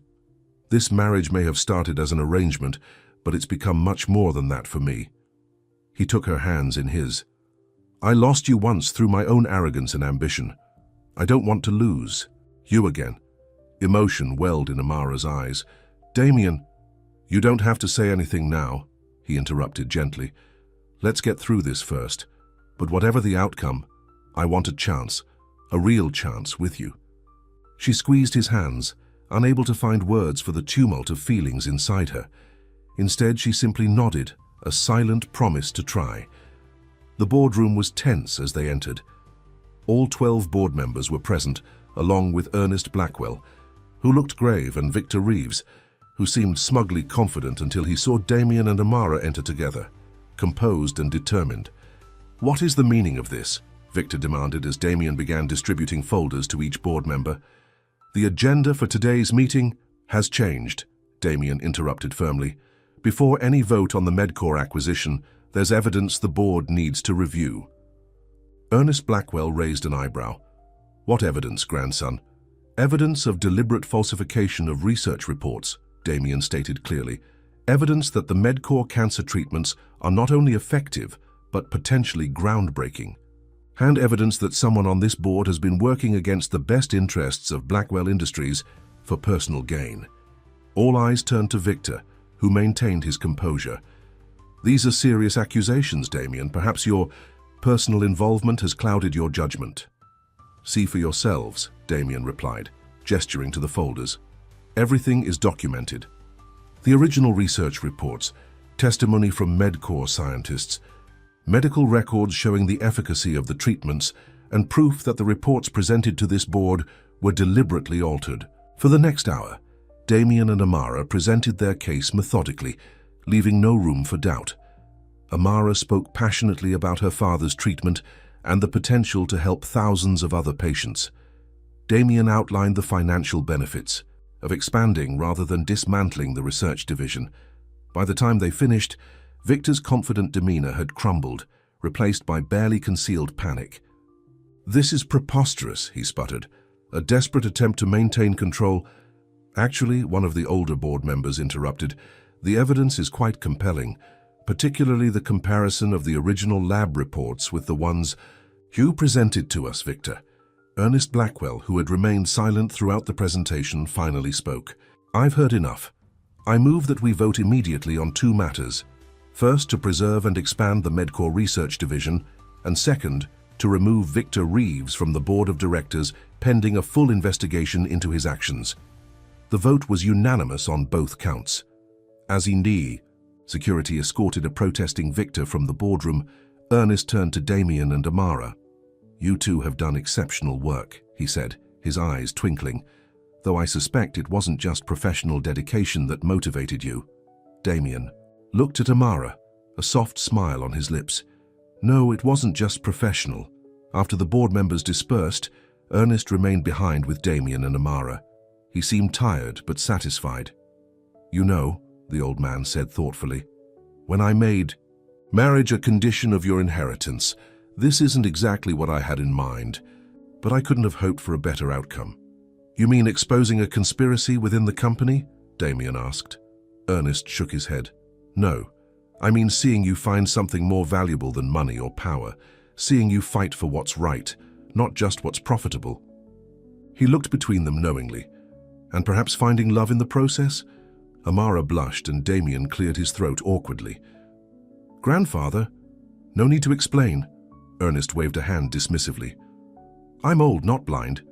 "This marriage may have started as an arrangement, but it's become much more than that for me." He took her hands in his. "I lost you once through my own arrogance and ambition. I don't want to lose you again." Emotion welled in Amara's eyes. "Damien, you don't have to say anything now," he interrupted gently. "Let's get through this first. But whatever the outcome, I want a chance, a real chance with you." She squeezed his hands, unable to find words for the tumult of feelings inside her. Instead, she simply nodded, a silent promise to try. The boardroom was tense as they entered. All 12 board members were present, along with Ernest Blackwell, who looked grave, and Victor Reeves, who seemed smugly confident until he saw Damien and Amara enter together, composed and determined. "What is the meaning of this?" Victor demanded as Damien began distributing folders to each board member. "The agenda for today's meeting has changed," Damien interrupted firmly. "Before any vote on the MedCore acquisition, there's evidence the board needs to review." Ernest Blackwell raised an eyebrow. "What evidence, grandson?" "Evidence of deliberate falsification of research reports," Damien stated clearly. "Evidence that the MedCore cancer treatments are not only effective, but potentially groundbreaking. And evidence that someone on this board has been working against the best interests of Blackwell Industries for personal gain." All eyes turned to Victor, who maintained his composure. "These are serious accusations, Damien. Perhaps your personal involvement has clouded your judgment." "See for yourselves," Damien replied, gesturing to the folders. "Everything is documented. The original research reports, testimony from MedCore scientists, medical records showing the efficacy of the treatments, and proof that the reports presented to this board were deliberately altered." For the next hour, Damien and Amara presented their case methodically, leaving no room for doubt. Amara spoke passionately about her father's treatment and the potential to help thousands of other patients. Damien outlined the financial benefits of expanding rather than dismantling the research division. By the time they finished, Victor's confident demeanor had crumbled, replaced by barely concealed panic. "This is preposterous," he sputtered. "A desperate attempt to maintain control." Actually, one of the older board members interrupted. "The evidence is quite compelling, particularly the comparison of the original lab reports with the ones you presented to us, Victor." Ernest Blackwell, who had remained silent throughout the presentation, finally spoke. "I've heard enough. I move that we vote immediately on two matters. First, to preserve and expand the Medcore Research Division, and second, to remove Victor Reeves from the Board of Directors pending a full investigation into his actions." The vote was unanimous on both counts. As indeed, security escorted a protesting Victor from the boardroom, Ernest turned to Damien and Amara. "You two have done exceptional work," he said, his eyes twinkling, "though I suspect it wasn't just professional dedication that motivated you." Damien looked at Amara, a soft smile on his lips. "No, it wasn't just professional." After the board members dispersed, Ernest remained behind with Damien and Amara. He seemed tired but satisfied. "You know," the old man said thoughtfully, "when I made marriage a condition of your inheritance, this isn't exactly what I had in mind, but I couldn't have hoped for a better outcome." "You mean exposing a conspiracy within the company?" Damien asked. Ernest shook his head. "No, I mean seeing you find something more valuable than money or power, seeing you fight for what's right, not just what's profitable." He looked between them knowingly. "And perhaps finding love in the process?" Amara blushed and Damien cleared his throat awkwardly. "Grandfather, no need to explain." Ernest waved a hand dismissively. "I'm old, not blind.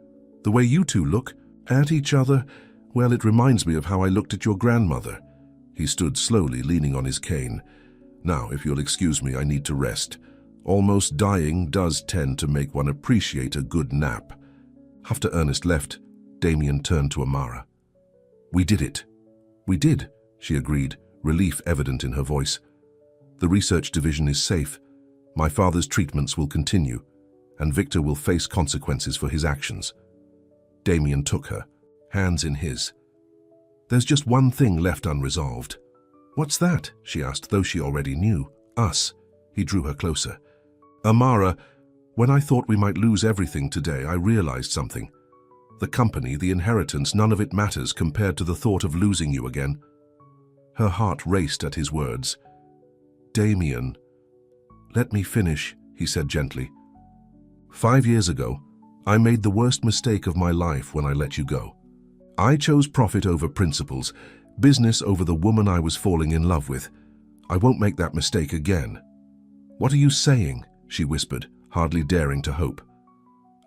The way you two look at each other, well, it reminds me of how I looked at your grandmother." He stood slowly, leaning on his cane. "Now, if you'll excuse me, I need to rest. Almost dying does tend to make one appreciate a good nap." After Ernest left, Damien turned to Amara. "We did it." "We did," she agreed, relief evident in her voice. "The research division is safe. My father's treatments will continue, and Victor will face consequences for his actions." Damien took her, hands in his. "There's just one thing left unresolved." "What's that?" she asked, though she already knew. "Us." He drew her closer. "Amara, when I thought we might lose everything today, I realized something. The company, the inheritance, none of it matters compared to the thought of losing you again." Her heart raced at his words. "Damien, let me finish," he said gently. 5 years ago, I made the worst mistake of my life when I let you go. I chose profit over principles, business over the woman I was falling in love with. I won't make that mistake again." "What are you saying?" she whispered, hardly daring to hope.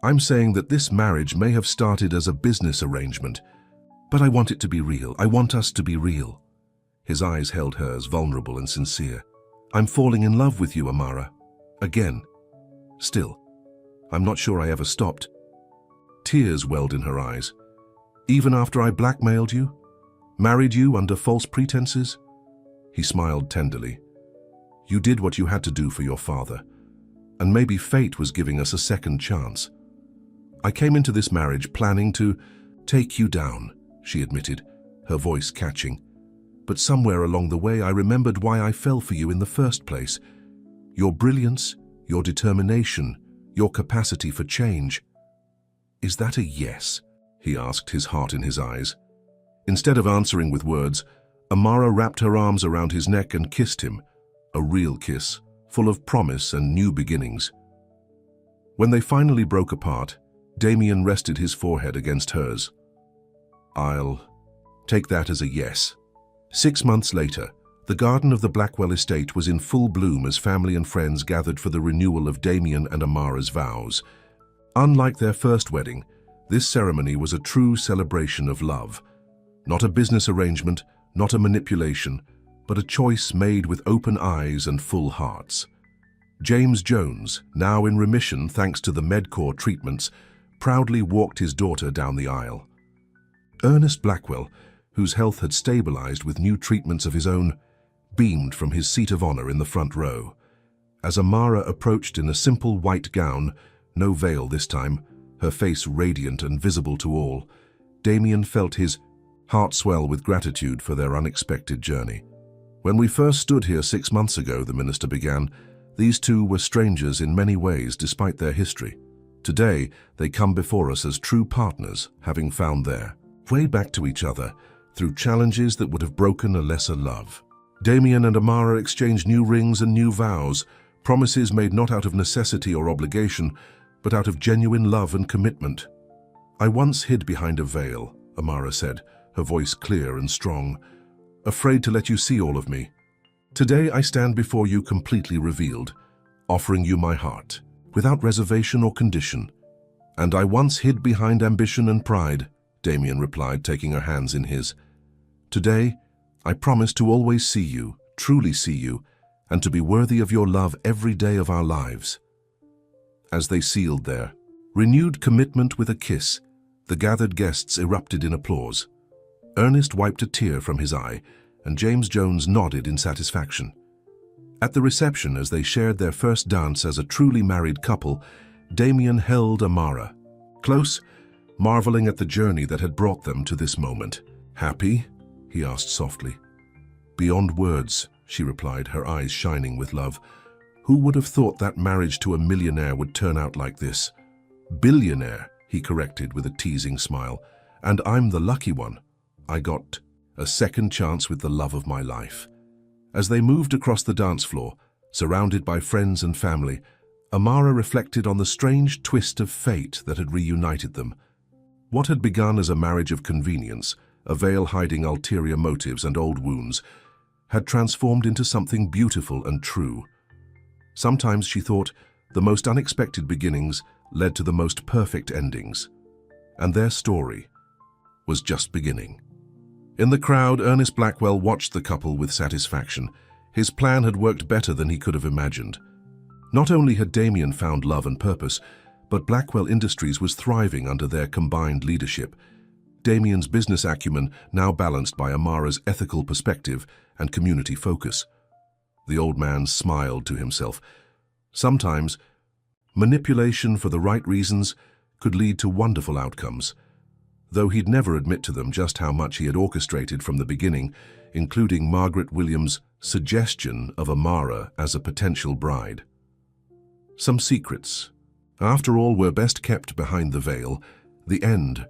"I'm saying that this marriage may have started as a business arrangement, but I want it to be real. I want us to be real." His eyes held hers, vulnerable and sincere. "I'm falling in love with you, Amara. Again. Still, I'm not sure I ever stopped." Tears welled in her eyes. "Even after I blackmailed you? Married you under false pretenses?" He smiled tenderly. "You did what you had to do for your father, and maybe fate was giving us a second chance. I came into this marriage planning to take you down," she admitted, her voice catching. "But somewhere along the way I remembered why I fell for you in the first place. Your brilliance, your determination, your capacity for change." "Is that a yes?" he asked, his heart in his eyes. Instead of answering with words, Amara wrapped her arms around his neck and kissed him, a real kiss, full of promise and new beginnings. When they finally broke apart, Damien rested his forehead against hers. "I'll take that as a yes." 6 months later, the garden of the Blackwell estate was in full bloom as family and friends gathered for the renewal of Damien and Amara's vows. Unlike their first wedding, this ceremony was a true celebration of love. Not a business arrangement, not a manipulation, but a choice made with open eyes and full hearts. James Jones, now in remission thanks to the Medcore treatments, proudly walked his daughter down the aisle. Ernest Blackwell, whose health had stabilized with new treatments of his own, beamed from his seat of honor in the front row. As Amara approached in a simple white gown, no veil this time, her face radiant and visible to all, Damien felt his heart swell with gratitude for their unexpected journey. "When we first stood here 6 months ago," the minister began, "these two were strangers in many ways despite their history. Today, they come before us as true partners, having found their way back to each other through challenges that would have broken a lesser love." Damien and Amara exchanged new rings and new vows, promises made not out of necessity or obligation, but out of genuine love and commitment. "I once hid behind a veil," Amara said, her voice clear and strong, "afraid to let you see all of me. Today I stand before you completely revealed, offering you my heart, without reservation or condition." "And I once hid behind ambition and pride," Damien replied, taking her hands in his. "Today, I promise to always see you, truly see you, and to be worthy of your love every day of our lives." As they sealed their renewed commitment with a kiss, the gathered guests erupted in applause. Ernest wiped a tear from his eye, and James Jones nodded in satisfaction. At the reception, as they shared their first dance as a truly married couple, Damien held Amara close, marveling at the journey that had brought them to this moment. "Happy?" he asked softly. "Beyond words," she replied, her eyes shining with love. "Who would have thought that marriage to a millionaire would turn out like this?" "Billionaire," he corrected with a teasing smile. "And I'm the lucky one. I got a second chance with the love of my life." As they moved across the dance floor, surrounded by friends and family, Amara reflected on the strange twist of fate that had reunited them. What had begun as a marriage of convenience, a veil hiding ulterior motives and old wounds, had transformed into something beautiful and true. Sometimes, she thought, the most unexpected beginnings led to the most perfect endings. And their story was just beginning. In the crowd, Ernest Blackwell watched the couple with satisfaction. His plan had worked better than he could have imagined. Not only had Damien found love and purpose, but Blackwell Industries was thriving under their combined leadership. Damien's business acumen now balanced by Amara's ethical perspective and community focus. The old man smiled to himself. Sometimes, manipulation for the right reasons could lead to wonderful outcomes, though he'd never admit to them just how much he had orchestrated from the beginning, including Margaret Williams' suggestion of Amara as a potential bride. Some secrets, after all, were best kept behind the veil. The end